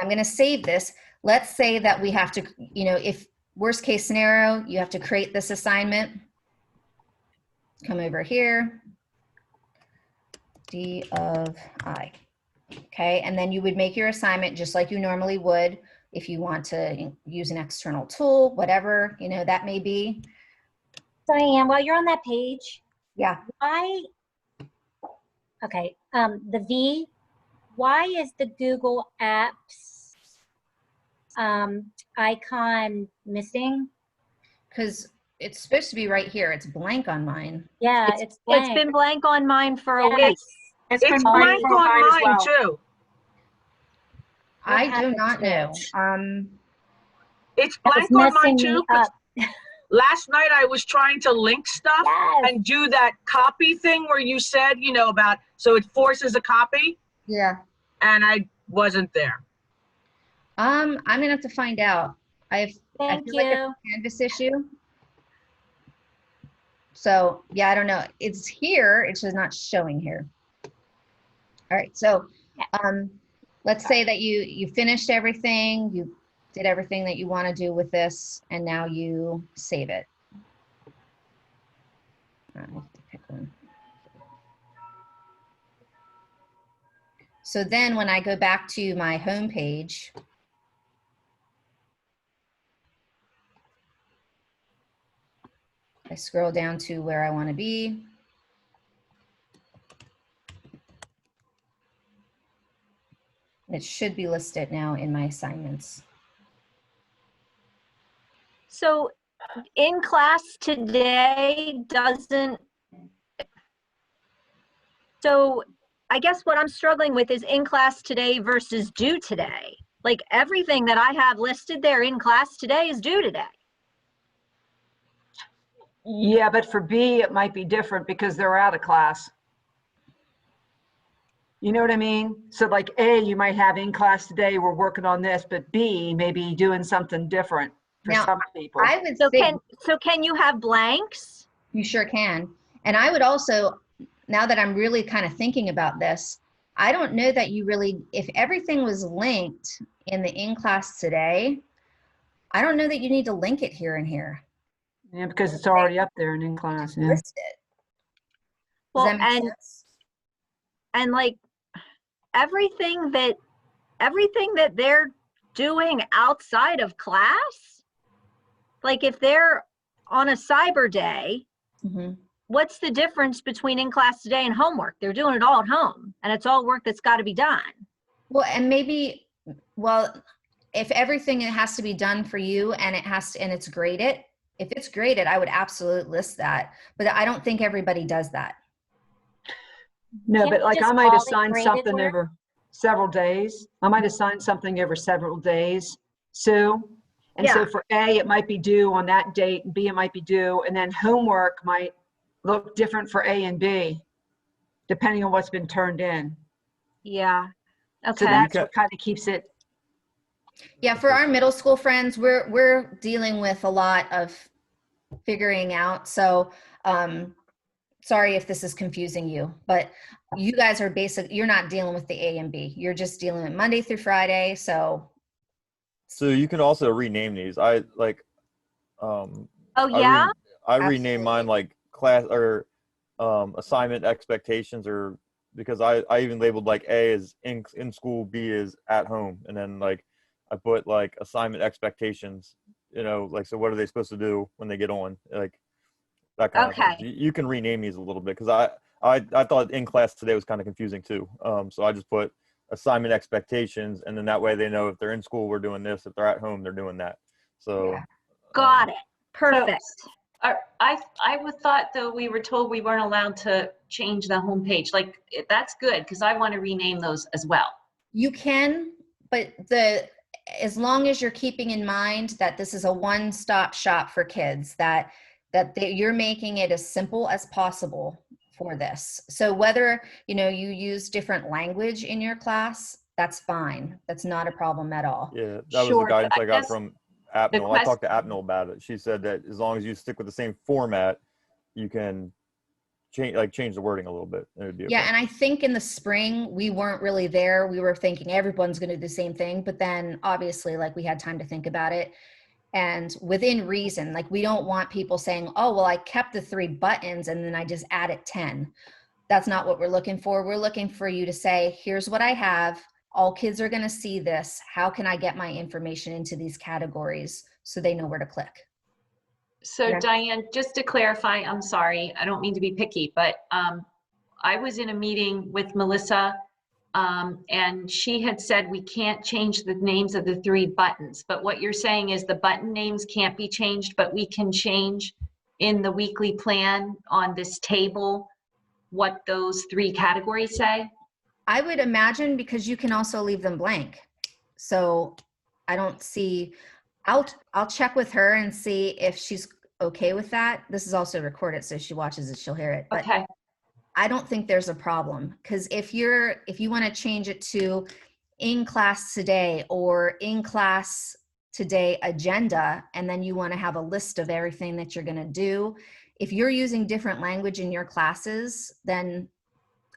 going to save this. Let's say that we have to, you know, if worst case scenario, you have to create this assignment. Come over here. D of I. Okay. And then you would make your assignment just like you normally would if you want to use an external tool, whatever, you know, that may be. Diane, while you're on that page, Yeah. Okay, the V, why is the Google Apps icon missing? Because it's supposed to be right here. It's blank on mine. Yeah, it's blank. It's been blank on mine for a Yes. week. It's been It's blank blank for mine as on mine well. too. I do happened not to know. it? It's That blank was on mine messing me too. 'Cause up. last night I was trying to link stuff Yes. and do that copy thing where you said, you know, about, so it forces a copy, Yeah. and I wasn't there. I'm gonna have to find out. I Thank feel like it's you. a Canvas issue. So yeah, I don't know. It's here. It's just not showing here. All right. So let's say that you finished everything. You did everything that you want to do with this, and now you save it. I have to pick one. So then when I go back to my home page, I scroll down to where I want to be. It should be listed now in my assignments. So in class today so I guess what I'm struggling with is in class today versus due today. Like everything that I have listed there in class today is due today. Yeah, but for B, it might be different because they're out of class. You know what I mean? So like A, you might have in class today, we're working on this, but B, maybe doing something different for Now, some people. I would So say can you have blanks? you sure can. And I would also, now that I'm really kind of thinking about this, I don't know that you really, if everything was linked in the in-class today, I don't know that you need to link it here and here. Yeah, because it's already up there and in class, yeah. List it. Does Well, that make sense? and like everything that they're doing outside of class, like if they're on a cyber day, Mhm. what's the difference between in class today and homework? They're doing it all at home, and it's all work that's got to be done. Well, and maybe, well, if everything has to be done for you and it has to, and it's graded, if it's graded, I would absolutely list that. But I don't think everybody does that. No, Can't but we like I just might call it assign graded something work? over several days. I might assign something over several days, Sue. And so Yeah. for A, it might be due on that date, and B, it might be due, and then homework might look different for A and B, depending on what's been turned in. Yeah. So Okay. that's what kind of keeps it. Yeah, for our middle school friends, we're dealing with a lot of figuring out. So, sorry if this is confusing you, but you guys are you're not dealing with the A and B. You're just dealing with Monday through Friday. So, So you can also rename these. I like, Oh, yeah? I rename mine like class or assignment expectations, or because I even labeled like A is in school, B is at home, and then like I put like assignment expectations. You know, like, so what are they supposed to do when they get on? Like that kind of Okay. thing. You can rename these a little bit, because I thought in class today was kind of confusing too. So I just put assignment expectations, and then that way they know if they're in school we're doing this, if they're at home they're doing that. So Yeah. Got it. Perfect. I would thought though we were told we weren't allowed to change the homepage. Like that's good because I want to rename those as well. you can, but as long as you're keeping in mind that this is a one-stop shop for kids, that you're making it as simple as possible for this. So whether, you use different language in your class, that's fine. That's not a problem at all. yeah, that was the Sure, but guidance I I got guess from Apnel. I talked to question- Apnel about it. She said that as long as you stick with the same format, you can change the wording a little bit. It would be okay. Yeah, and I think in the spring, we weren't really there. We were thinking everyone's going to do the same thing, but then obviously, like, we had time to think about it. And within reason, like, we don't want people saying, oh, well, I kept the 3 buttons and then I just added 10. That's not what we're looking for. We're looking for you to say, here's what I have. All kids are going to see this. How can I get my information into these categories so they know where to click? So Yeah. Diane, just to clarify, I'm sorry, I don't mean to be picky, but I was in a meeting with Melissa and she had said we can't change the names of the 3 buttons, but what you're saying is the button names can't be changed, but we can change in the weekly plan on this table what those 3 categories say? I would imagine, because you can also leave them blank. So I don't see, I'll check with her and see if she's okay with that. This is also recorded, so if she watches it, she'll hear it. But Okay, I don't think there's a problem, because if you want to change it to in class today or in class today agenda, and then you want to have a list of everything that you're going to do, if you're using different language in your classes, then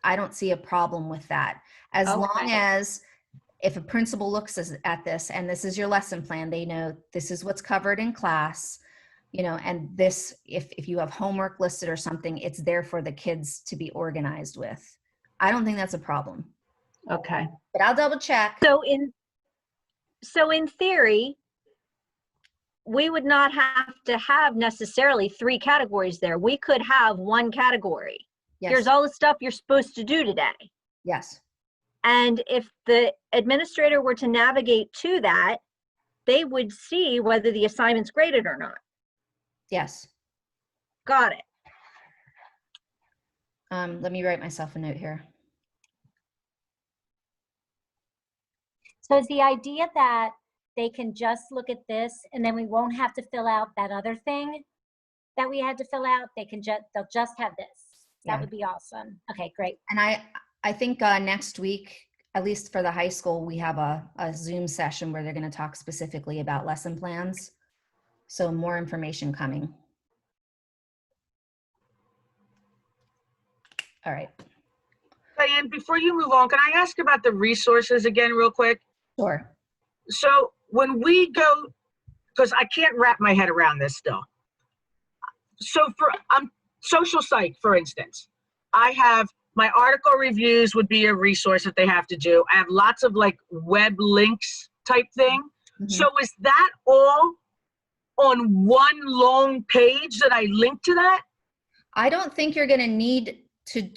I don't see a problem with that. As long Okay. as if a principal looks at this and this is your lesson plan, they know this is what's covered in class, and this, if you have homework listed or something, it's there for the kids to be organized with. I don't think that's a problem, okay. but I'll double check. So in theory, we would not have to have necessarily 3 categories there. We could have 1 category. Yes. Here's all the stuff you're supposed to do today. Yes. And if the administrator were to navigate to that, they would see whether the assignment's graded or not. Yes. Got it. Let me write myself a note here. So is the idea that they can just look at this and then we won't have to fill out that other thing that we had to fill out? They'll just have this. That Yeah. would be awesome. Okay, great. And I think next week, at least for the high school, we have a Zoom session where they're going to talk specifically about lesson plans. So more information coming. All right, Diane, before you move on, can I ask about the resources again real quick? sure. So when we go, because I can't wrap my head around this still. So for social psych, for instance, I have my article reviews would be a resource that they have to do. I have lots of like web links type thing. Mhm. So is that all on one long page that I link to that? I don't think you're going to need to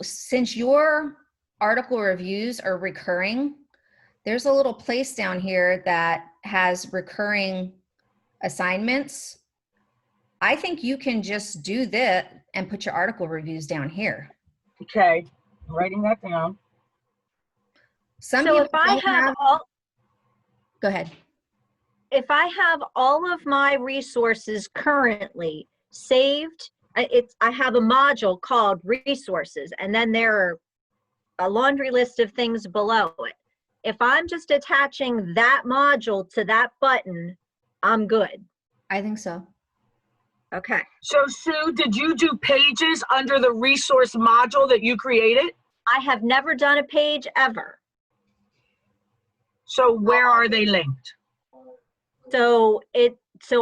since your article reviews are recurring, there's a little place down here that has recurring assignments. I think you can just do that and put your article reviews down here. Okay, I'm writing that down. Some So people if I don't have all, go ahead. if I have all of my resources currently saved, I have a module called resources, and then there are a laundry list of things below it. If I'm just attaching that module to that button, I'm good. I think so. Okay. So Sue, did you do pages under the resource module that you created? I have never done a page ever. So where are they linked? So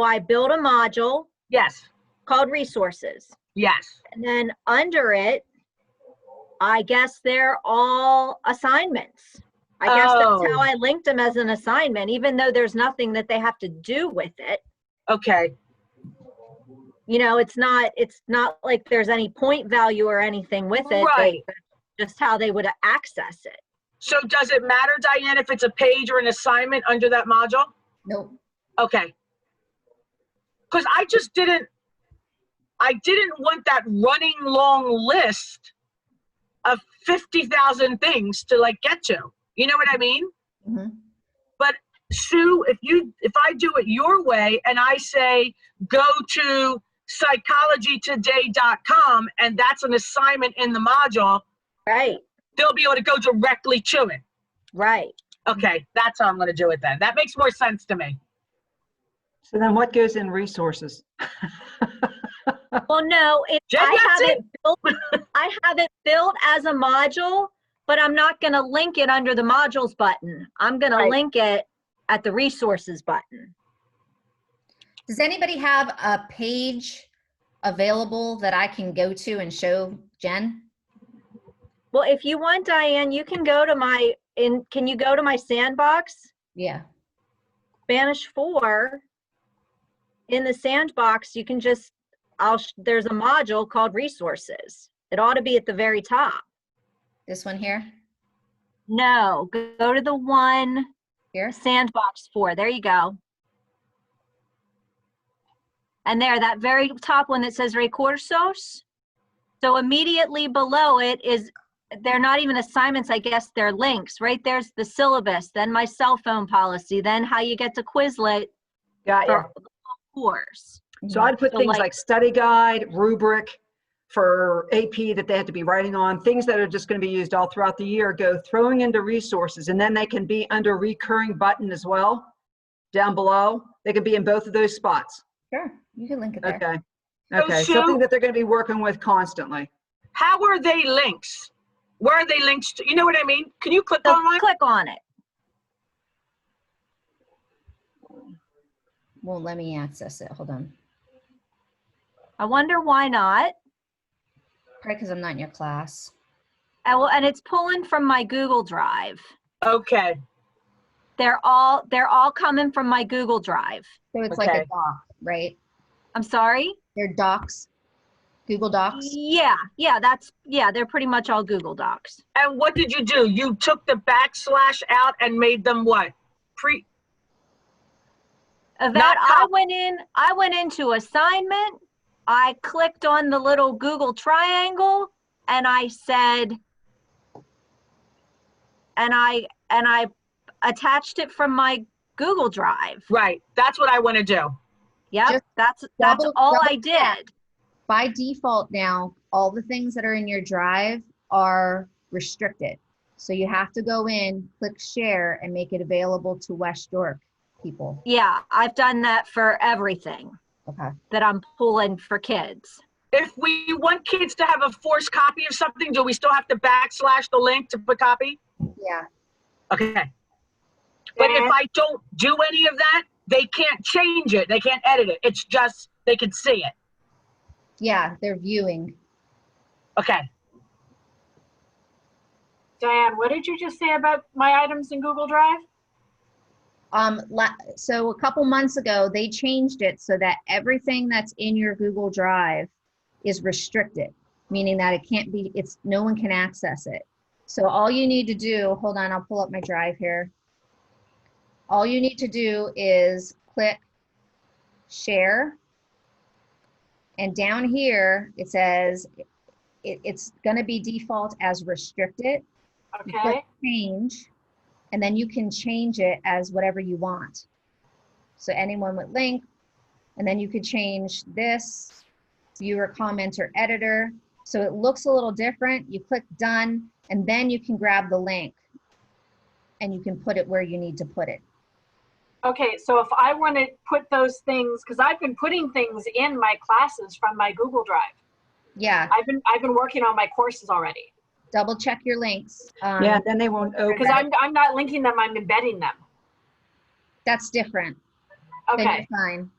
I built a module Yes, called resources. yes. And then under it, I guess they're all assignments. I guess Oh. that's how I linked them as an assignment, even though there's nothing that they have to do with it. Okay, You know, it's not like there's any point value or anything with it. Right. Just how they would access it. so does it matter, Diane, if it's a page or an assignment under that module? Nope. Okay. Because I didn't want that running long list of 50,000 things to like get to. You know what I mean? Mhm. But Sue, if I do it your way and I say, go to psychologytoday.com and that's an assignment in the module, Right, they'll be able to go directly to it. right. Okay, that's how I'm going to do it then. That makes more sense to me. So then what goes in resources? Well, no, Jen, I that's have it built as a module, but I'm not going to link it under the modules button. I'm going to link it at the resources button. Does anybody have a page available that I can go to and show Jen? Well, if you want, Diane, you can go to can you go to my sandbox? Yeah. Spanish 4. In the sandbox, you can just, there's a module called resources. It ought to be at the very top. This one here? No, go to the one, Here? sandbox 4. There you go. And there, that very top one that says recursos. So immediately below it is, they're not even assignments, I guess they're links. Right there's the syllabus, then my cell phone policy, then how you get to Quizlet Got you. for the course. So I'd put So things like- like study guide, rubric for AP that they have to be writing on, things that are just going to be used all throughout the year, go throwing into resources, and then they can be under recurring button as well, down below. They can be in both of those spots. Sure, you can link it there. Okay. So Okay, Sue- something that they're going to be working with constantly. How are they links? Where are they links to? You know what I mean? Can you click So on one? click on it. Won't let me access it. Hold on. I wonder why not. Probably because I'm not in your class. And it's pulling from my Google Drive. Okay. They're all coming from my Google Drive. So it's like a Okay. doc, right? I'm sorry? They're docs, Google Docs. Yeah, they're pretty much all Google Docs. And what did you do? You took the backslash out and made them what? That I went into assignment. I clicked on the little Google triangle and I said, and I attached it from my Google Drive. Right. That's what I want to do. Yep, Just that's double all I check. did. By default now, all the things that are in your drive are restricted. So you have to go in, click share, and make it available to West York people. Yeah, I've done that for everything Okay. that I'm pulling for kids. If we want kids to have a forced copy of something, do we still have to backslash the link to put copy? Yeah. Okay. But if I don't do any of that, they can't change it. They can't edit it. It's just, they can see it. Yeah, they're viewing. Okay. Diane, what did you just say about my items in Google Drive? So a couple months ago, they changed it so that everything that's in your Google Drive is restricted, meaning that it can't be, no one can access it. So all you need to do, hold on, I'll pull up my drive here. All you need to do is click share. And down here, it says it's gonna be default as restricted. You click Okay. change, and then you can change it as whatever you want. So anyone with link, and then you could change this, viewer, commenter, editor. So it looks a little different. You click done, and then you can grab the link and you can put it where you need to put it. Okay, so if I want to put those things, because I've been putting things in my classes from my Google Drive. Yeah, I've been working on my courses already. double check your links. Yeah, then they won't open. Because I'm not linking them, I'm embedding them. That's different. Then Okay, you're fine.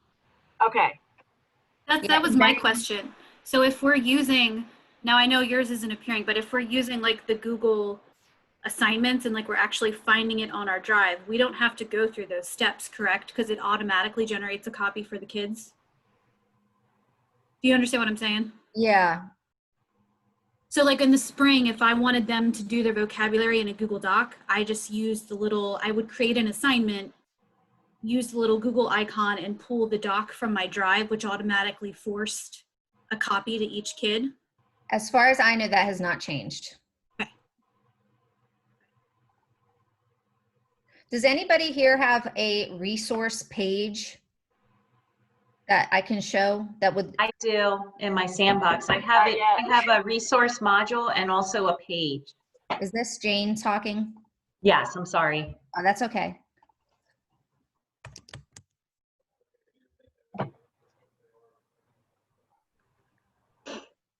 okay. That was my question. So if we're using, now I know yours isn't appearing, but if we're using like the Google assignments and like we're actually finding it on our drive, we don't have to go through those steps, correct? Because it automatically generates a copy for the kids. Do you understand what I'm saying? Yeah, So like in the spring, if I wanted them to do their vocabulary in a Google Doc, I just use the little, I would create an assignment, use the little Google icon and pull the doc from my drive, which automatically forced a copy to each kid. as far as I know, that has not changed. Okay. Does anybody here have a resource page that I can show that would, I do in my sandbox. I have it. I have a resource module and also a page. is this Jane talking? Yes, I'm sorry. Oh, that's okay.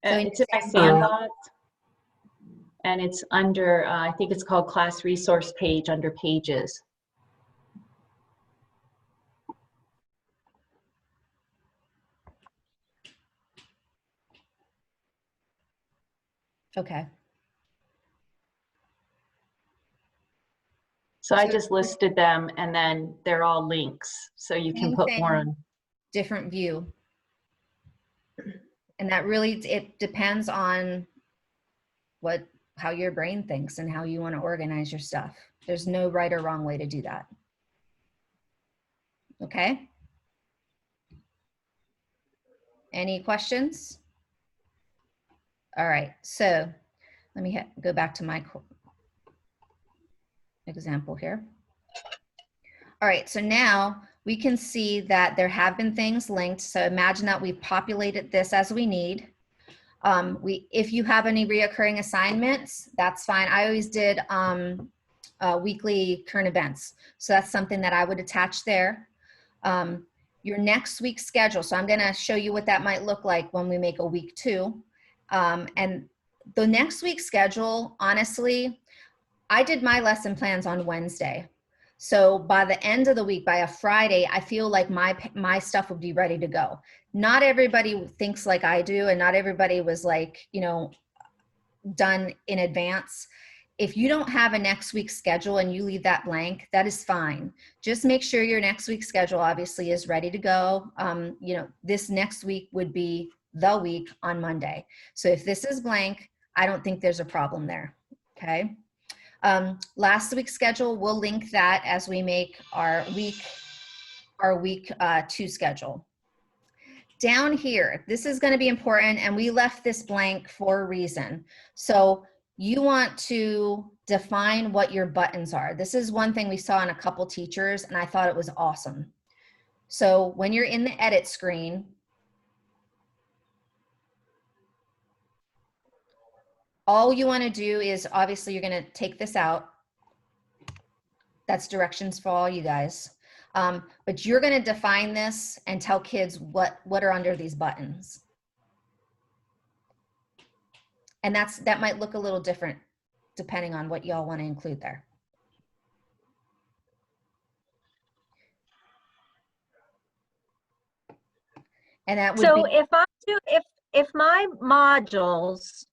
So in It's in my sandbox. And it's under, I think it's called class resource page under pages. Okay. So I So- just listed them and then they're all links. So you can Same put thing. more on. Different view. And that really, it depends on how your brain thinks and how you want to organize your stuff. There's no right or wrong way to do that. Okay? Any questions? All right, so let me go back to my example here. All right, so now we can see that there have been things linked. So imagine that we've populated this as we need. If you have any reoccurring assignments, that's fine. I always did weekly current events. So that's something that I would attach there. Your next week's schedule. So I'm gonna show you what that might look like when we make a week 2. And the next week's schedule, honestly, I did my lesson plans on Wednesday. So by the end of the week, by a Friday, I feel like my stuff would be ready to go. Not everybody thinks like I do, and not everybody was like, you know, done in advance. If you don't have a next week's schedule and you leave that blank, that is fine. Just make sure your next week's schedule obviously is ready to go. You know, this next week would be the week on Monday. So if this is blank, I don't think there's a problem there, okay? Last week's schedule, we'll link that as we make our week 2 schedule. Down here, this is going to be important, and we left this blank for a reason. So you want to define what your buttons are. This is one thing we saw in a couple teachers, and I thought it was awesome. So when you're in the edit screen, all you want to do is, obviously you're going to take this out. That's directions for all you guys. But you're going to define this and tell kids what are under these buttons. And that might look a little different depending on what y'all want to include there. And that would So be, if my modules,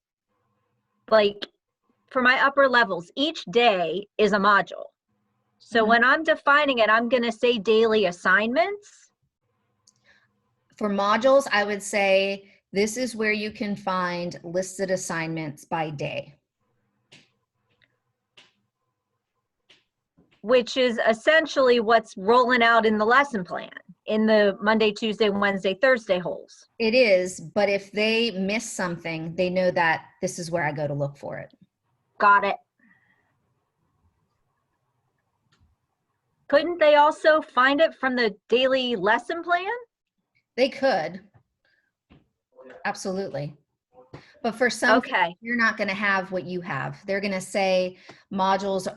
like for my upper levels, each day is a module. So Mhm. when I'm defining it, I'm gonna say daily assignments. for modules, I would say this is where you can find listed assignments by day. Which is essentially what's rolling out in the lesson plan, in the Monday, Tuesday, Wednesday, Thursday holes. It is, but if they miss something, they know that this is where I go to look for it. Got it. Couldn't they also find it from the daily lesson plan? They could. Absolutely. But for some, Okay, you're not going to have what you have. They're going to say modules,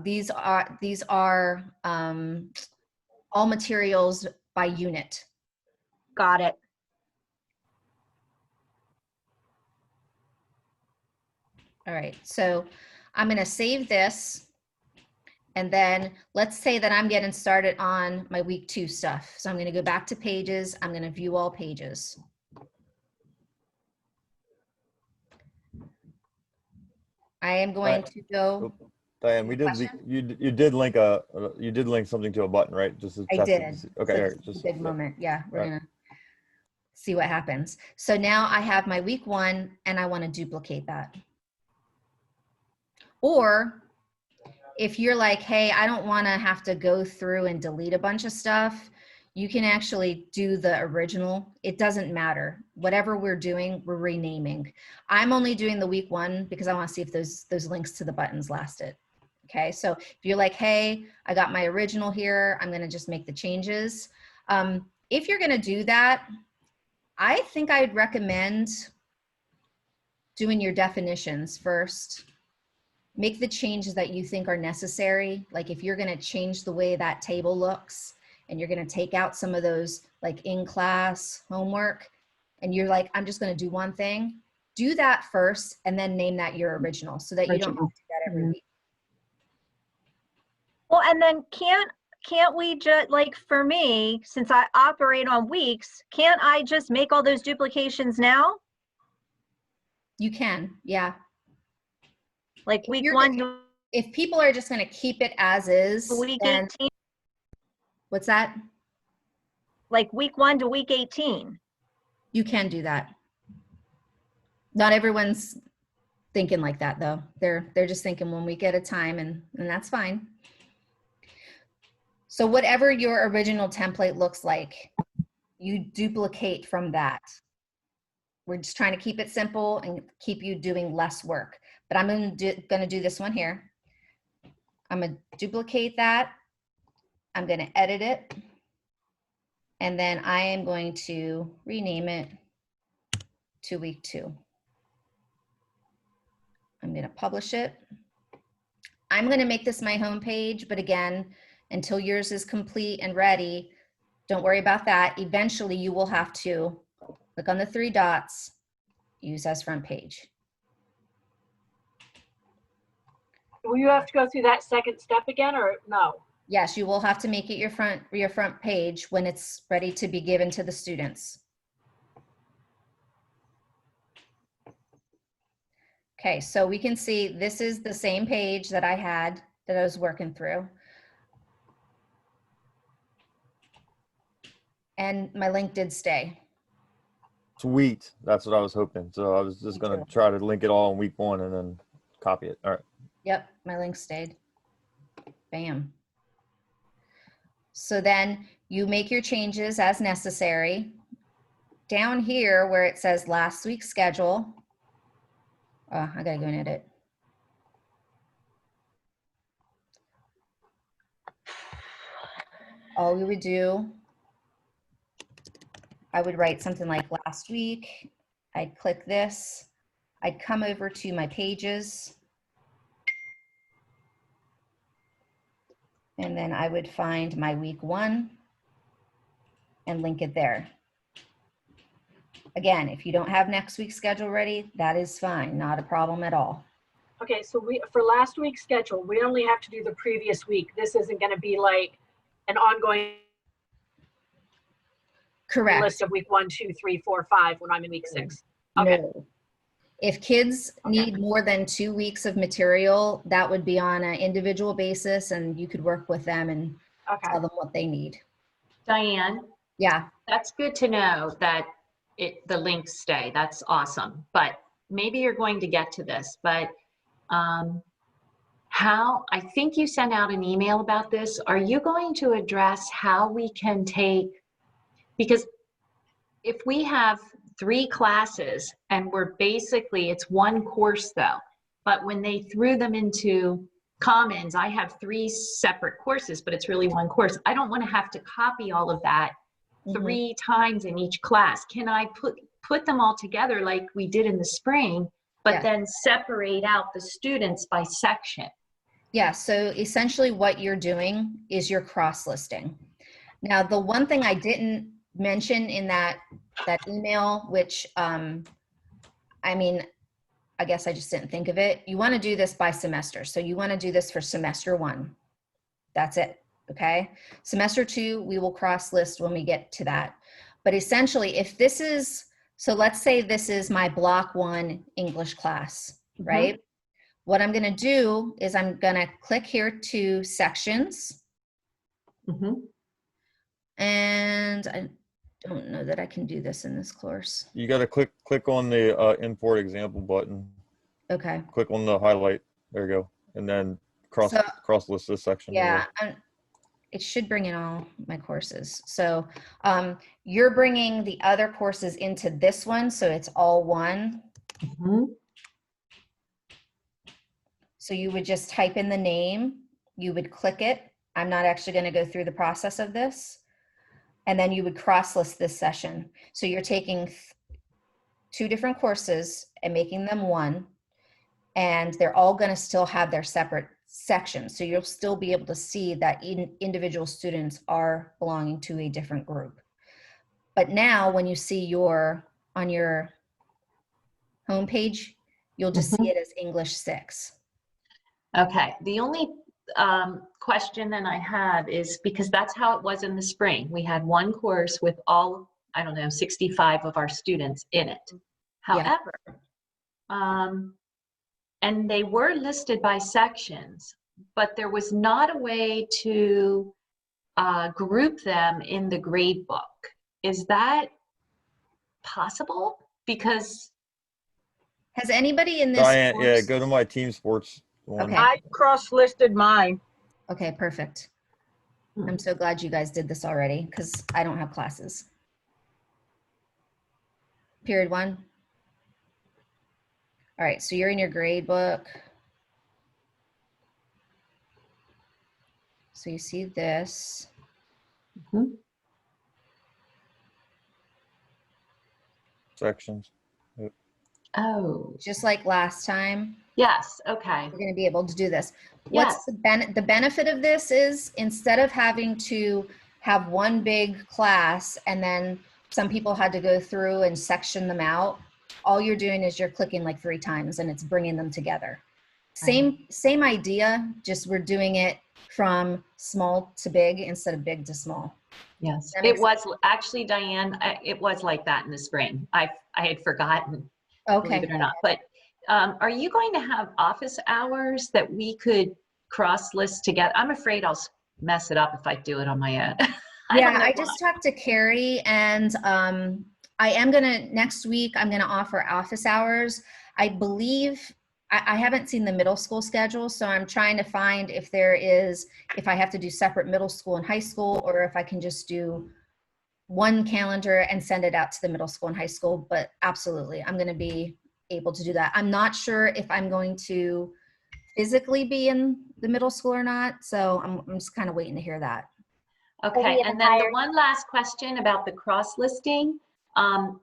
these are all materials by unit. got it. All right, so I'm going to save this. And then let's say that I'm getting started on my week 2 stuff. So I'm going to go back to pages. I'm going to view all pages. I am going to go. Diane, we did Question? you did link you did link something to a button, right? Just to I test it did. to see. Okay, So all this right, is a just big yeah. moment. Yeah, we're Right. gonna see what happens. So now I have my week 1 and I want to duplicate that. Or if you're like, hey, I don't want to have to go through and delete a bunch of stuff, you can actually do the original. It doesn't matter. Whatever we're doing, we're renaming. I'm only doing the week 1 because I want to see if those links to the buttons lasted. Okay, so if you're like, hey, I got my original here, I'm going to just make the changes. If you're going to do that, I think I'd recommend doing your definitions first. Make the changes that you think are necessary. Like if you're going to change the way that table looks and you're going to take out some of those like in class homework and you're like, I'm just going to do one thing, do that first and then name that your original so that you don't have to do that every week. Well, and then can't we just, like for me, since I operate on weeks, can't I just make all those duplications now? You can, yeah. Like If week you're 1 gonna- to If people are just going to keep it as is, week then 18, what's that? like week 1 to week 18. You can do that. Not everyone's thinking like that though. They're just thinking 1 week at a time and that's fine. So whatever your original template looks like, you duplicate from that. We're just trying to keep it simple and keep you doing less work. But I'm gonna do this one here. I'm gonna duplicate that. I'm gonna edit it. And then I am going to rename it to week 2. I'm gonna publish it. I'm gonna make this my home page, but again, until yours is complete and ready, don't worry about that. Eventually you will have to click on the 3 dots, use as front page. Will you have to go through that second step again or no? Yes, you will have to make it your front page when it's ready to be given to the students. Okay, so we can see this is the same page that I had that I was working through. And my link did stay. Sweet. That's what I was hoping. So I was just Me gonna too. try to link it all in week 1 and then copy it. All right. Yep, my link stayed. Bam. So then you make your changes as necessary. Down here where it says last week's schedule, oh, I gotta go and edit. All we would do, I would write something like last week. I'd click this. I'd come over to my pages. And then I would find my week 1 and link it there. Again, if you don't have next week's schedule ready, that is fine, not a problem at all. Okay, so for last week's schedule, we only have to do the previous week. This isn't going to be like an ongoing Correct. list of week 1, 2, 3, 4, 5 when I'm in week 6. Okay. No. If kids need more than 2 weeks of material, that would be on an individual basis, and you could work with them and Okay. tell them what they need. Diane, Yeah. that's good to know that the links stay. That's awesome. But maybe you're going to get to this, but I think you sent out an email about this. Are you going to address how we can take, because if we have 3 classes and it's one course though, but when they threw them into Commons, I have 3 separate courses, but it's really one course. I don't want to have to copy all of that 3 times in each class. Can I put them all together like we did in the spring, but then separate out the students by section? Yeah, so essentially what you're doing is you're cross-listing. Now, the one thing I didn't mention in that email, which, I mean, I guess I just didn't think of it. You want to do this by semester. So you want to do this for semester 1. That's it, okay? Semester 2, we will cross-list when we get to that. But essentially, if this is, so let's say this is my block 1 English class, right? What I'm going to do is I'm going to click here to sections. And I don't know that I can do this in this course. You got to click on the import example button. Okay. Click on the highlight. There you go. And then cross list this section. Yeah, it should bring in all my courses. So you're bringing the other courses into this one, so it's all one. So you would just type in the name, you would click it. I'm not actually going to go through the process of this. And then you would cross-list this session. So you're taking 2 different courses and making them one, and they're all going to still have their separate sections. So you'll still be able to see that individual students are belonging to a different group. But now when you see on your homepage, you'll just see it as English 6. Okay, the only question then I have is, because that's how it was in the spring. We had one course with all, 65 of our students in it. However, and they were listed by sections, but there was not a way to group them in the grade book. Is that possible? Because has anybody in this Diane, course, yeah, go to my team sports one. Okay. I cross-listed mine. Okay, perfect. I'm so glad you guys did this already because I don't have classes. Period 1. All right, so you're in your grade book. So you see this. Sections. Oh, Just like last time, yes, okay. we're going to be able to do this. Yes. What's the benefit of this is, instead of having to have one big class and then some people had to go through and section them out, all you're doing is you're clicking like 3 times and it's bringing them together. Same idea, just we're doing it from small to big instead of big to small. Yes, That it makes was actually, Diane, it was like that in the spring. I had forgotten, Okay. believe it or not. But are you going to have office hours that we could cross-list together? I'm afraid I'll mess it up if I do it on my own. I just talked to Carrie, and I am next week, I'm gonna offer office hours. I believe, I haven't seen the middle school schedule, so I'm trying to find if I have to do separate middle school and high school, or if I can just do one calendar and send it out to the middle school and high school. But absolutely, I'm gonna be able to do that. I'm not sure if I'm going to physically be in the middle school or not, so I'm just kind of waiting to hear that. Okay, and then the one last question about the cross-listing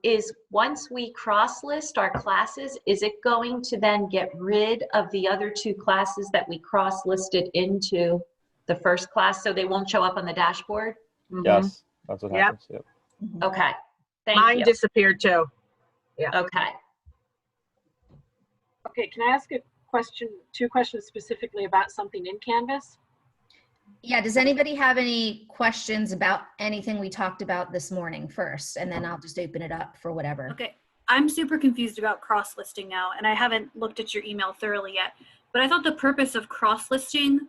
is, once we cross-list our classes, is it going to then get rid of the other 2 classes that we cross-listed into the first class, so they won't show up on the dashboard? Yes, that's what happens. Yep. Okay, thank Mine you. disappeared too. Okay. Okay, can I ask a question, two questions specifically about something in Canvas? Yeah, does anybody have any questions about anything we talked about this morning first? And then I'll just open it up for whatever. Okay, I'm super confused about cross-listing now, and I haven't looked at your email thoroughly yet, but I thought the purpose of cross-listing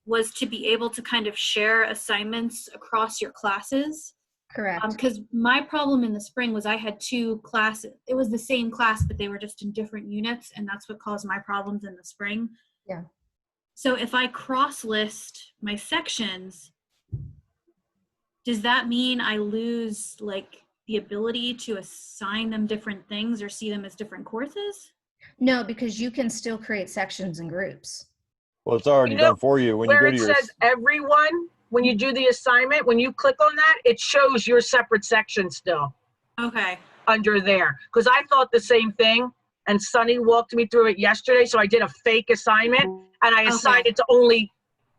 was to be able to kind of share assignments across your classes. Correct. Because my problem in the spring was I had two classes. It was the same class, but they were just in different units, and that's what caused my problems in the spring. Yeah. So if I cross-list my sections, does that mean I lose like the ability to assign them different things or see them as different courses? No, because you can still create sections and groups. Well, it's already You know, done for you when you Where go it to your. says everyone, when you do the assignment, when you click on that, it shows your separate section still Okay. under there. Because I thought the same thing, and Sunny walked me through it yesterday, so I did a fake assignment, and I assigned it to only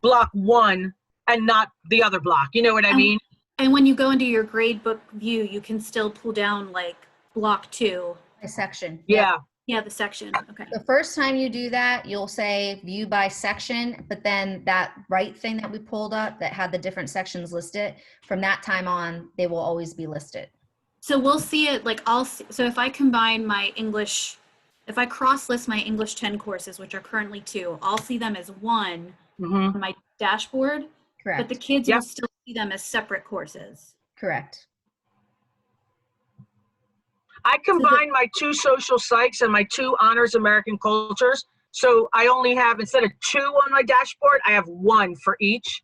block one and not the other block. You know what I mean? And when you go into your gradebook view, you can still pull down like block 2. A section. Yeah. Yeah, the section. Okay. The first time you do that, you'll say view by section, but then that right thing that we pulled up that had the different sections listed, from that time on, they will always be listed. So we'll see it like so if I combine my English, if I cross-list my English 10 courses, which are currently 2, I'll see them as 1 on my dashboard, Correct. but the kids will still see them as separate courses. Correct. I combined my 2 social psychs and my 2 honors American cultures. So I only have, instead of 2 on my dashboard, I have 1 for each.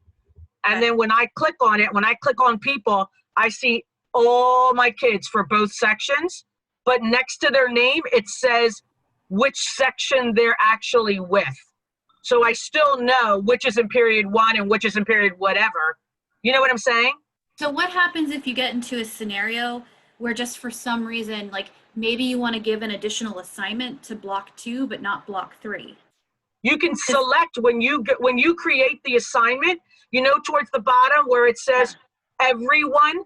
And then when I click on it, when I click on people, I see all my kids for both sections. But next to their name, it says which section they're actually with. So I still know which is in period 1 and which is in period whatever. You know what I'm saying? So what happens if you get into a scenario where just for some reason, like maybe you want to give an additional assignment to block 2, but not block 3? You can select when you create the assignment, you know, towards the bottom where it says everyone,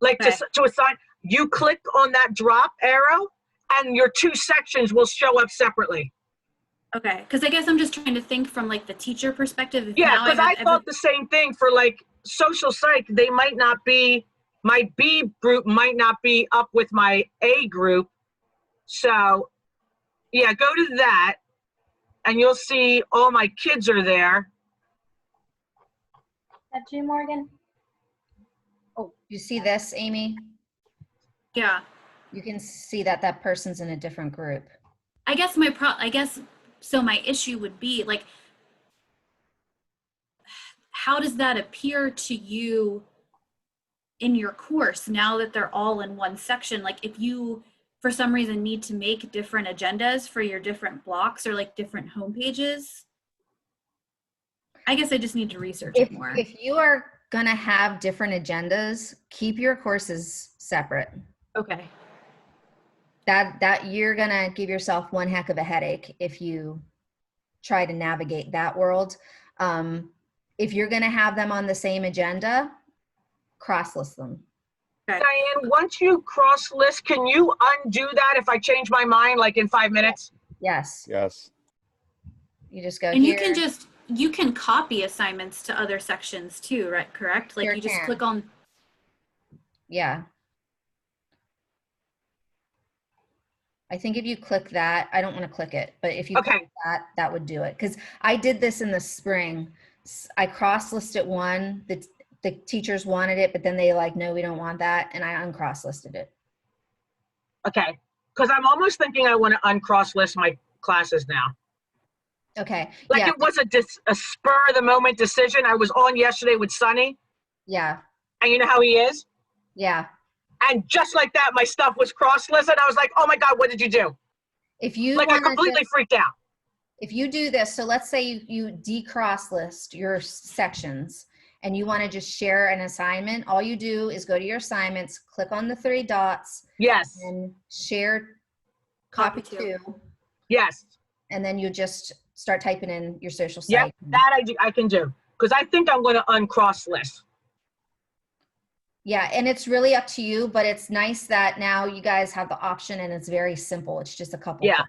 like to assign, you click on that drop arrow and your 2 sections will show up separately. Okay, because I guess I'm just trying to think from like the teacher perspective. Yeah, because I thought the same thing for like social psych. They might not be, my B group might not be up with my A group. So yeah, go to that and you'll see all my kids are there. That you, Morgan? Oh, you see this, Amy? Yeah. You can see that that person's in a different group. I guess so my issue would be like, how does that appear to you in your course now that they're all in one section? Like if you, for some reason, need to make different agendas for your different blocks or like different home pages, I guess I just need to research it more. If you are gonna have different agendas, keep your courses separate. Okay. That you're gonna give yourself one heck of a headache if you try to navigate that world. If you're gonna have them on the same agenda, cross-list them. Okay. Diane, once you cross list, can you undo that if I change my mind like in 5 minutes? Yes, Yes. you just go And here. you can copy assignments to other sections too, right? Correct? Like Sure you just can. click on. Yeah. I think if you click that, I don't want to click it, but if you click that, that would do it. Because I did this in the spring. I cross-listed one, the teachers wanted it, but then they like, no, we don't want that. And I uncross-listed it. Okay, because I'm almost thinking I want to uncross list my classes now. Okay. Like Yeah. it was a spur of the moment decision. I was on yesterday with Sunny, Yeah. and you know how he is? Yeah. And just like that, my stuff was cross-listed. I was like, oh my God, what did you do? If you Like I wanna completely just- freaked out. if you do this, so let's say you decross list your sections and you want to just share an assignment, all you do is go to your assignments, click on the 3 dots, Yes, and share copy Copy to, yes. and then you just start typing in your social Yep, site. that I can do. Because I think I'm going to uncross list. Yeah, and it's really up to you, but it's nice that now you guys have the option and it's very simple. It's just a couple. Yeah.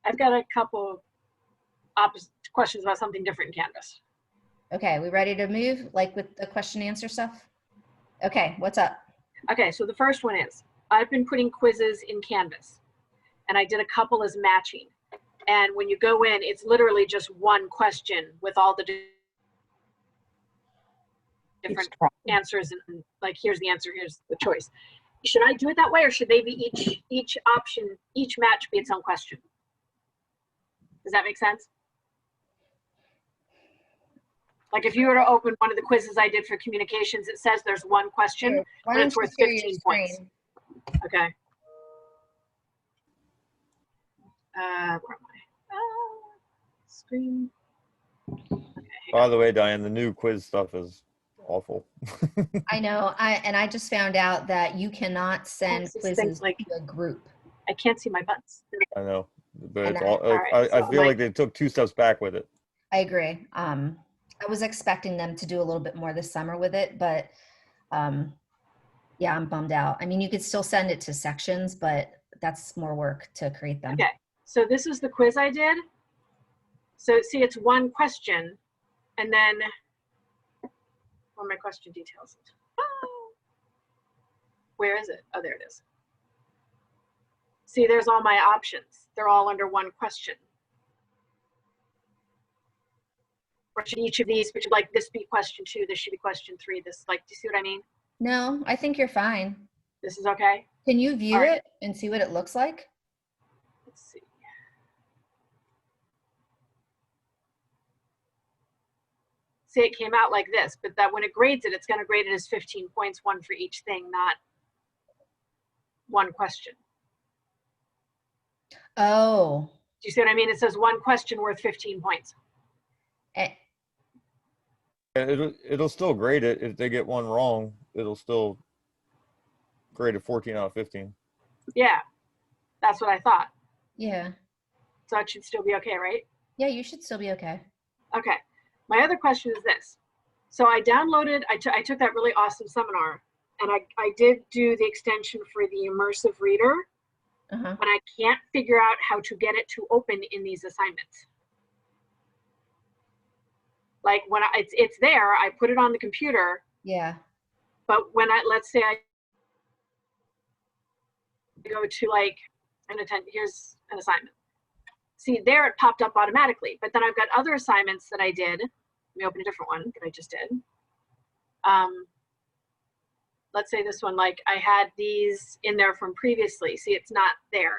I've got a couple opposite questions about something different in Canvas. Okay, we ready to move, like with the question answer stuff? Okay, what's up? Okay, so the first one is, I've been putting quizzes in Canvas, and I did a couple as matching. And when you go in, it's literally just one question with all the different answers, and like, here's the answer, here's the choice. Should I do it that way, or should they be each option, each match be its own question? Does that make sense? Like if you were to open one of the quizzes I did for communications, it says there's one question, Here, why but it's don't you worth share your 15 points. screen? Okay. Where am I? Screen. By the way, Diane, the new quiz stuff is awful. I know, I just found out that you cannot send It's just quizzes things like- to a group. I can't see my buttons. I know, but And it's I- all. all right, I so feel my- like they took 2 steps back with it. I agree. I was expecting them to do a little bit more this summer with it, but yeah, I'm bummed out. I mean, you could still send it to sections, but that's more work to create them. Okay, so this is the quiz I did. So see, it's one question, and then where are my question details? Oh. Where is it? Oh, there it is. See, there's all my options. They're all under one question. Or should each of these, which like this be question 2, this should be question 3, this, like, do you see what I mean? No, I think you're fine. This is okay? Can you view All right. it and see what it looks like? Let's see. See, it came out like this, but that when it grades it, it's going to grade it as 15 points, one for each thing, not one question. Oh, Do you see what I mean? It says one question worth 15 points. eh, It'll still grade it. If they get one wrong, it'll still grade it 14 out of 15. Yeah, that's what I thought. yeah. So it should still be okay, right? Yeah, you should still be okay. Okay. My other question is this. So I downloaded, I took that really awesome seminar, and I did do the extension for the immersive reader, Uh-huh. but I can't figure out how to get it to open in these assignments. Like when it's there, I put it on the computer, Yeah. but when let's say I go to like here's an assignment. See, there it popped up automatically, but then I've got other assignments that I did. Let me open a different one that I just did. Let's say this one, like I had these in there from previously. See, it's not there.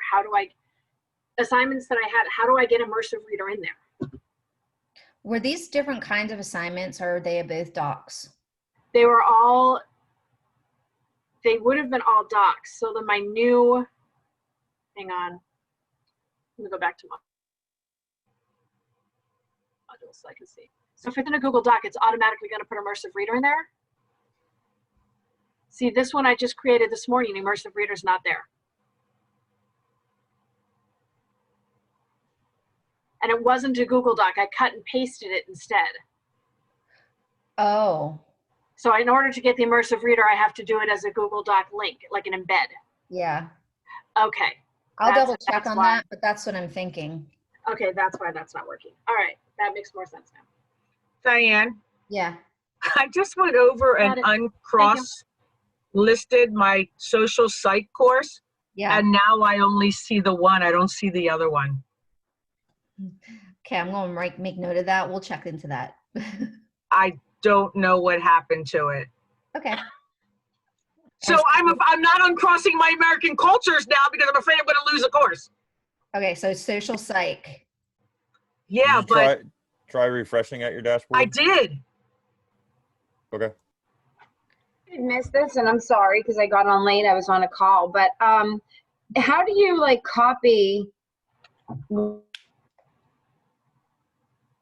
Assignments that I had, how do I get immersive reader in there? Were these different kinds of assignments or are they both docs? They would have been all docs. So then my new, hang on, let me go back to my modules so I can see. So if it's in a Google Doc, it's automatically going to put immersive reader in there. See, this one I just created this morning, immersive reader's not there. And it wasn't a Google Doc. I cut and pasted it instead. Oh, So in order to get the immersive reader, I have to do it as a Google Doc link, like an embed. yeah. Okay. I'll double check that's on why. that, but that's what I'm thinking. Okay, that's why that's not working. All right, that makes more sense now. Diane, Yeah. I just went over Got and it. uncross listed my social psych course, Yeah. and now I only see the one. I don't see the other one. Okay, I'm going to make note of that. We'll check into that. I don't know what happened to it. Okay. So I'm not uncrossing my American cultures now because I'm afraid I'm going to lose a course. Okay, so social psych. Yeah, Did you but try refreshing at your dashboard. I did. Okay. I missed this and I'm sorry because I got on late. I was on a call, but how do you like copy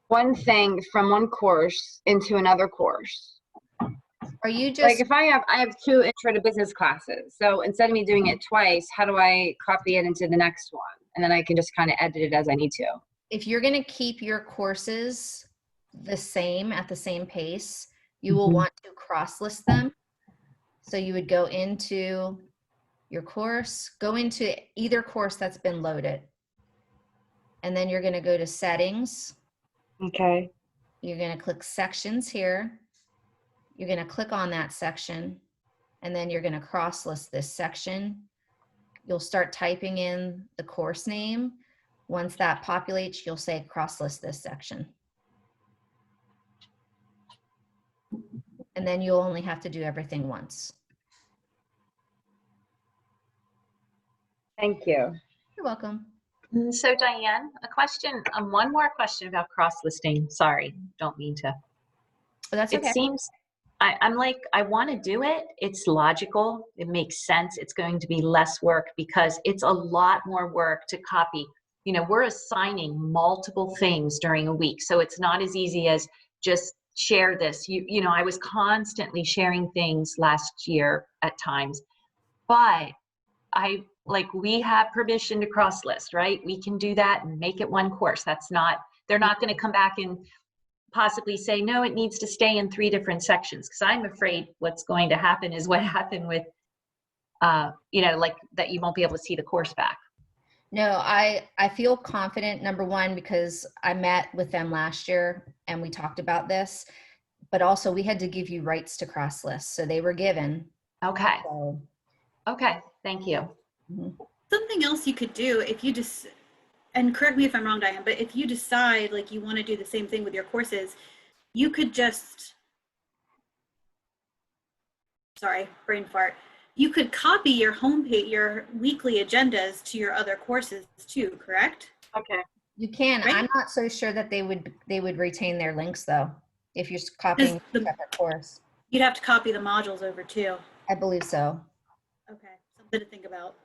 one thing from one course into another course? Are you just Like if I have 2 intro to business classes, so instead of me doing it twice, how do I copy it into the next one? And then I can just kind of edit it as I need to. if you're going to keep your courses the same at the same pace, You will Mhm. want to cross-list them. So you would go into your course, go into either course that's been loaded. And then you're going to go to settings. Okay. You're going to click sections here. You're going to click on that section, and then you're going to cross-list this section. You'll start typing in the course name. Once that populates, you'll say cross-list this section. And then you'll only have to do everything once. Thank you. You're welcome. So Diane, a question, one more question about cross-listing. Sorry, don't mean to. But that's It okay. seems, I'm like, I want to do it. It's logical. It makes sense. It's going to be less work because it's a lot more work to copy. You know, we're assigning multiple things during a week. So it's not as easy as just share this. You know, I was constantly sharing things last year at times, but we have permission to cross list, right? We can do that and make it one course. That's not, they're not going to come back and possibly say, no, it needs to stay in 3 different sections. Cause I'm afraid what's going to happen is what happened with, you know, like that you won't be able to see the course back. No, I feel confident, number one, because I met with them last year and we talked about this, but also we had to give you rights to cross list. So they were given. Okay. So, Okay. Thank you. Something else you could do if you just, and correct me if I'm wrong, Diane, but if you decide like you want to do the same thing with your courses, you could just, sorry, brain fart. You could copy your homepage, your weekly agendas to your other courses too, correct? Okay. you can. Right. I'm not so sure that they would retain their links though, if you're just copying a the- separate course. You'd have to copy the modules over too. I believe so. Okay, something to think about.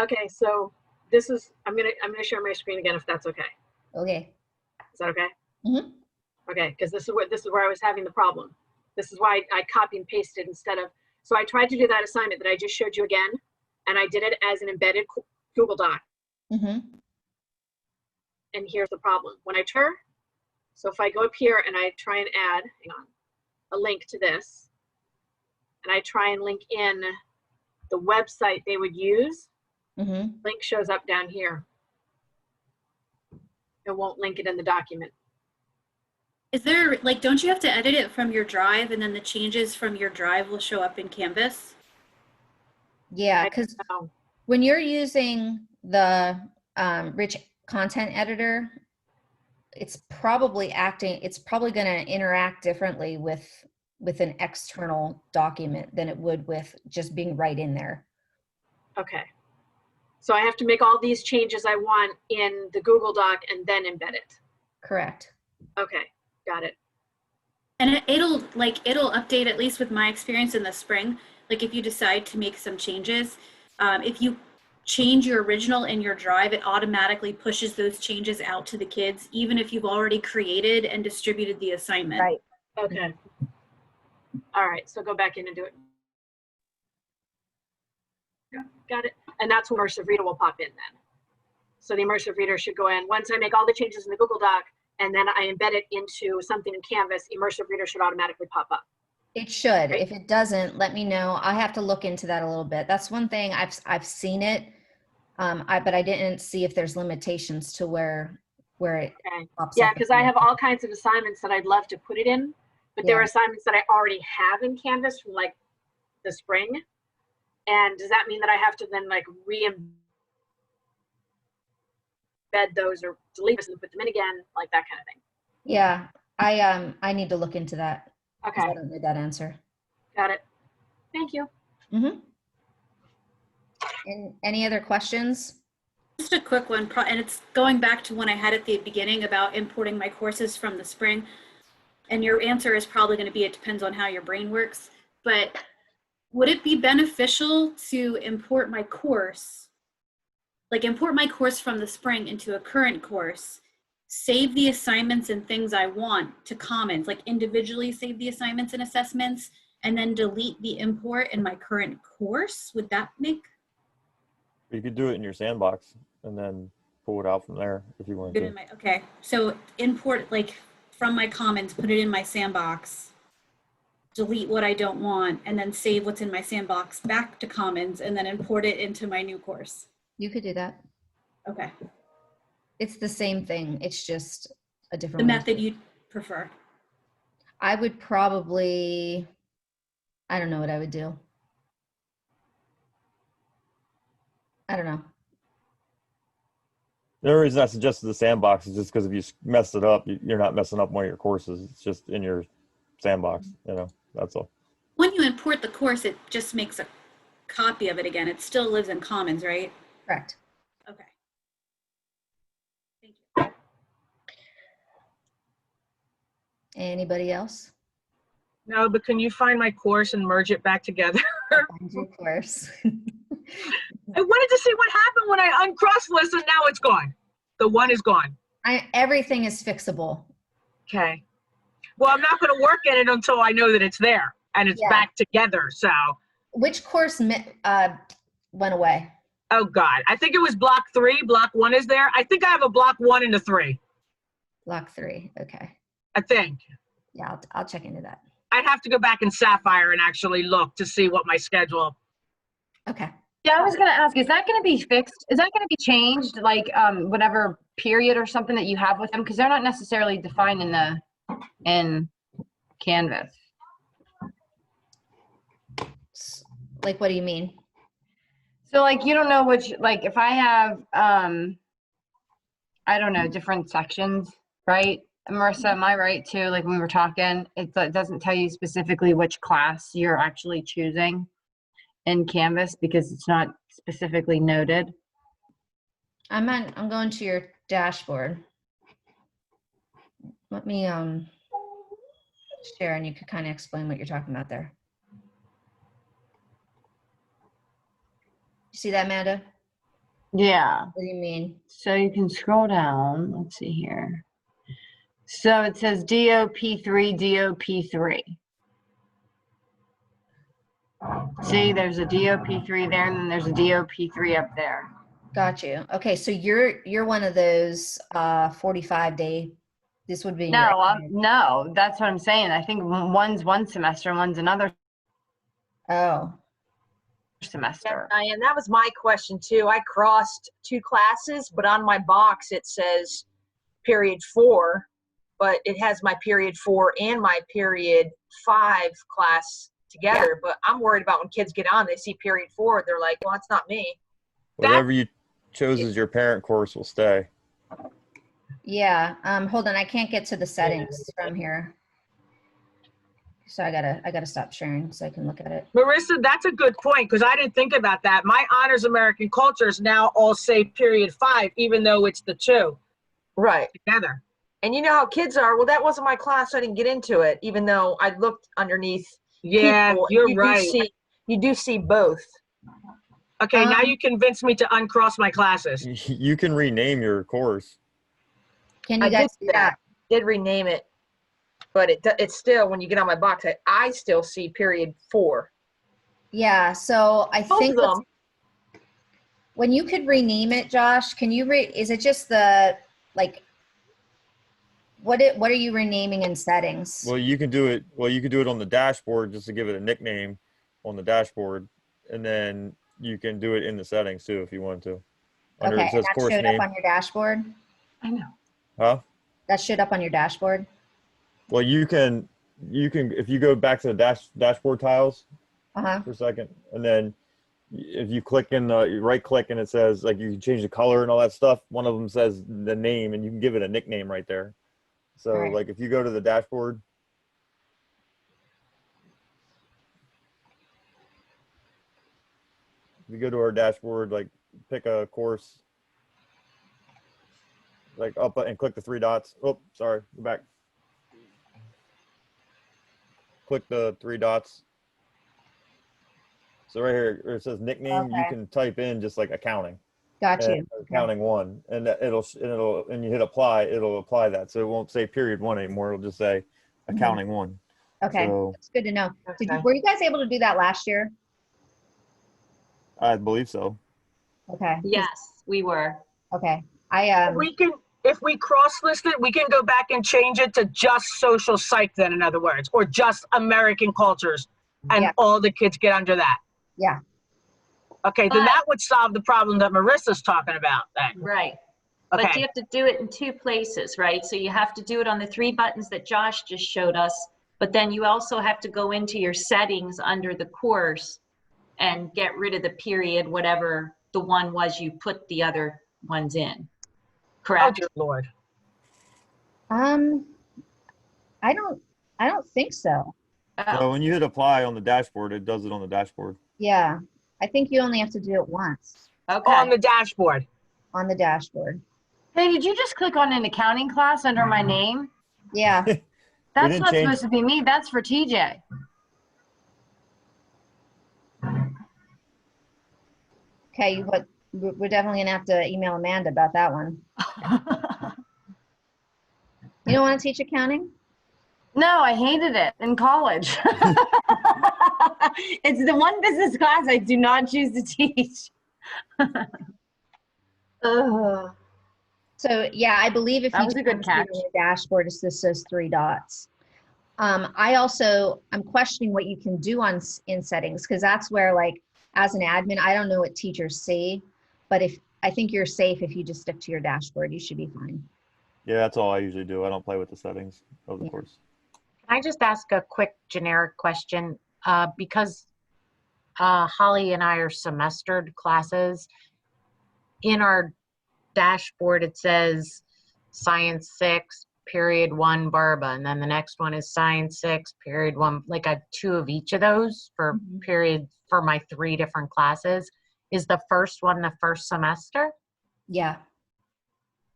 Okay, so this is, I'm gonna share my screen again if that's okay. Okay. Is that okay? Mhm. Okay, because this is where I was having the problem. This is why I copy and pasted instead of, so I tried to do that assignment that I just showed you again, and I did it as an embedded Google Doc. Mm-hmm. And here's the problem. When I turn, so if I go up here and I try and add, hang on, a link to this, and I try and link in the website they would use, Mm-hmm. link shows up down here. It won't link it in the document. Is there, like, don't you have to edit it from your drive and then the changes from your drive will show up in Canvas? Yeah, I because don't know. when you're using the rich content editor, it's probably going to interact differently with an external document than it would with just being right in there. Okay. So I have to make all these changes I want in the Google Doc and then embed it. Correct. Okay, got it. And it'll update, at least with my experience in the spring. Like if you decide to make some changes, if you change your original in your drive, it automatically pushes those changes out to the kids, even if you've already created and distributed the assignment. Right. Okay. All right, so go back in and do it. Got it. And that's when Immersive Reader will pop in then. So the Immersive Reader should go in. Once I make all the changes in the Google Doc and then I embed it into something in Canvas, Immersive Reader should automatically pop up. It should. Right. If it doesn't, let me know. I have to look into that a little bit. That's one thing I've seen it, but I didn't see if there's limitations to where it Okay. pops Yeah, up. because I have all kinds of assignments that I'd love to put it in, but there are Yeah. assignments that I already have in Canvas from like the spring. And does that mean that I have to then like re-embed those or delete them and put them in again, like that kind of thing? Yeah, I need to look into that. 'Cause Okay, I don't know that answer. got it. Thank you. Mm-hmm. And any other questions? Just a quick one, and it's going back to when I had at the beginning about importing my courses from the spring. And your answer is probably going to be, it depends on how your brain works. But would it be beneficial to import my course, like import my course from the spring into a current course, save the assignments and things I want to Commons, like individually save the assignments and assessments, and then delete the import in my current course? Would that make You could do it in your sandbox and then pull it out from there if you wanted it to. in my, okay, so import like from my Commons, put it in my sandbox. delete what I don't want, and then save what's in my sandbox back to Commons and then import it into my new course? You could do that. Okay. It's the same thing. It's just a The different way. method you prefer. I would probably, I don't know what I would do. I don't know. The only reason I suggested the sandbox is just because if you mess it up, you're not messing up one of your courses. It's just in your sandbox, you know, that's all. When you import the course, it just makes a copy of it again. It still lives in Commons, right? Correct. Okay. Thank you. Anybody else? No, but can you find my course and merge it back together? Find your course. I wanted to see what happened when I uncrossed list and now it's gone. The one is gone. Everything is fixable. Okay. Well, I'm not going to work in it until I know that it's there and it's Yeah. back together. So, Which course went away? oh God, I think it was block 3. Block 1 is there. I think I have a block 1 and a 3. Block 3. Okay. I think. Yeah, I'll check into that. I'd have to go back in Sapphire and actually look to see what my schedule. Okay. Yeah, I was gonna ask, is that gonna be fixed? Is that gonna be changed, like, whatever period or something that you have with them? Because they're not necessarily defined in Canvas. Like, what do you mean? So like, you don't know which, like, if I have, I don't know, different sections, right? Marissa, am I right too? Like when we were talking, it doesn't tell you specifically which class you're actually choosing in Canvas because it's not specifically noted. I'm going to your dashboard. Let me share and you could kind of explain what you're talking about there. You see that, Amanda? Yeah. What do you mean? So you can scroll down. Let's see here. So it says DOP3, DOP3. See, there's a DOP3 there, and then there's a DOP3 up there. Got you. Okay, so you're one of those 45-day. This would be No, that's what I'm saying. I think one's one semester and one's another Oh, semester. And that was my question too. I crossed 2 classes, but on my box it says period 4, but it has my period 4 and my period 5 class together. But I'm worried about when kids get on, they see period 4, they're like, well, it's not me. Whatever you chose as your parent course will stay. yeah. Hold on, I can't get to the settings from here. So I gotta stop sharing so I can look at it. Marissa, that's a good point because I didn't think about that. My honors American cultures now all say period 5, even though it's the 2 Right. together. And you know how kids are. Well, that wasn't my class. So I didn't get into it, even though I looked underneath. Yeah, people, and you're you right. You do see both. Okay, now you convinced me to uncross my classes. You can rename your course. Can you I guys did see that? Did rename it, but it's still, when you get on my box, I still see period 4. Yeah, so I Both think of them. when you could rename it, Josh, can you is it just the, like, what are you renaming in settings? Well, you can do it. Well, you could do it on the dashboard just to give it a nickname on the dashboard, and then you can do it in the settings too if you want to. Under Okay, it and says that course showed name. up on your dashboard? I know. Huh? That showed up on your dashboard? Well, you can if you go back to the dashboard tiles Uh-huh. for a second, and then if you click in the, you right click and it says like you can change the color and all that stuff. One of them says the name, and you can give it a nickname right there. So All right. like if you go to the dashboard, if you go to our dashboard, like pick a course, like up and click the 3 dots. Oh, sorry, go back. Click the 3 dots. So right here, where it says nickname, you Okay. can type in just like accounting. Got you. And accounting 1, and that and you hit apply, it'll apply that. So it won't say period 1 anymore. It'll just say accounting 1. Okay, So that's good to know. Okay. Were you guys able to do that last year? I believe so. Okay. Yes, we were. Okay. We can, if we cross-list it, we can go back and change it to just social psych then, in other words, or just American cultures, and Yeah. all the kids get under that. Yeah. Okay, then that would solve the problem that Marissa's talking about then. Right. But Okay. you have to do it in 2 places, right? So you have to do it on the 3 buttons that Josh just showed us, but then you also have to go into your settings under the course and get rid of the period, whatever the one was you put the other ones in. Oh, Correct? dear Lord. I don't think so. So when you hit apply on the dashboard, it does it on the dashboard. Yeah. I think you only have to do it once Okay. On the dashboard. on the dashboard. Hey, did you just click on an accounting class under my name? Yeah. That's didn't not change- supposed to be me. That's for TJ. Okay, but we're definitely gonna have to email Amanda about that one. You don't want to teach accounting? No, I hated it in college. It's the one business class I do not choose to teach. Ugh. So yeah, I believe if That you was a do good want to see it catch. on the dashboard, it's just those 3 dots. I'm questioning what you can do in settings, because that's where, like, as an admin, I don't know what teachers see, but I think you're safe if you just stick to your dashboard. You should be fine. Yeah, that's all I usually do. I don't play with the settings of the Yeah. course. Can I just ask a quick generic question? Because Holly and I are semestered classes, in our dashboard it says Science 6, period 1, Barba, and then the next one is Science 6, period 1, like I have 2 of each of those for Mhm. period for my 3 different classes. Is the first one the first semester? Yeah.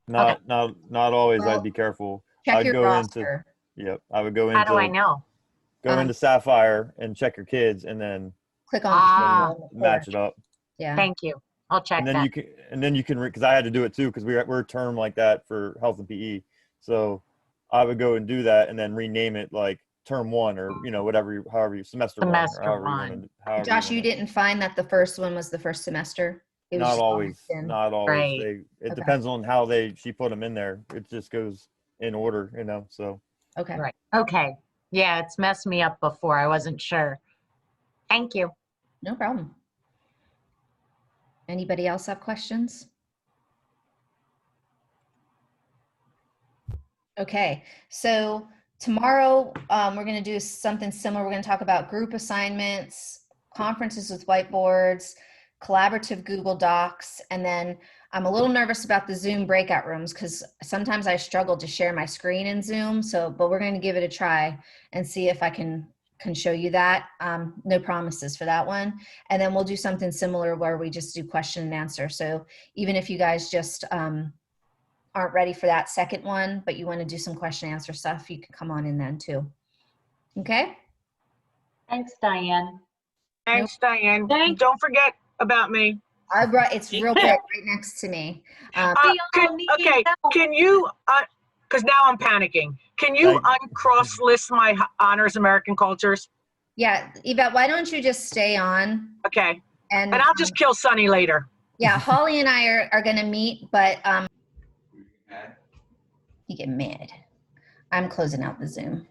Not always. Well, I'd be careful. Check I'd your go roster. Yep. I would go How do I into know? Sapphire and check your kids, and then Click on Ah. match it up. Yeah. Thank you. I'll check And then that. you can because I had to do it too, because we're a term like that for health and PE. So I would go and do that and then rename it like term 1 or however you semester 1 or Semester however one. you want to. However Josh, you wanna- didn't find that the first one was the first semester? It was Not just always. mixed in? Not always. Right. It Okay. depends on how she put them in there. It just goes in order, so. Okay. Right. Okay. Yeah, it's messed me up before. I wasn't sure. Thank you. No problem. Anybody else have questions? Okay, so tomorrow we're going to do something similar. We're going to talk about group assignments, conferences with whiteboards, collaborative Google Docs, and then I'm a little nervous about the Zoom breakout rooms because sometimes I struggle to share my screen in Zoom. But we're going to give it a try and see if I can show you that. No promises for that one. And then we'll do something similar where we just do question and answer. So even if you guys just aren't ready for that second one, but you want to do some question and answer stuff, you can come on in then too. Okay? Thanks, Diane. Thanks, Diane. Thank- Don't forget about me. It's real big right next to me. We all need Okay, help. can you, because now I'm panicking. Can you uncross list my honors American cultures? Yeah, Yvette, why don't you just stay on? Okay, And and I'll just kill Sunny later. yeah, Holly and I are going to meet, but you get mad. I'm closing out the Zoom.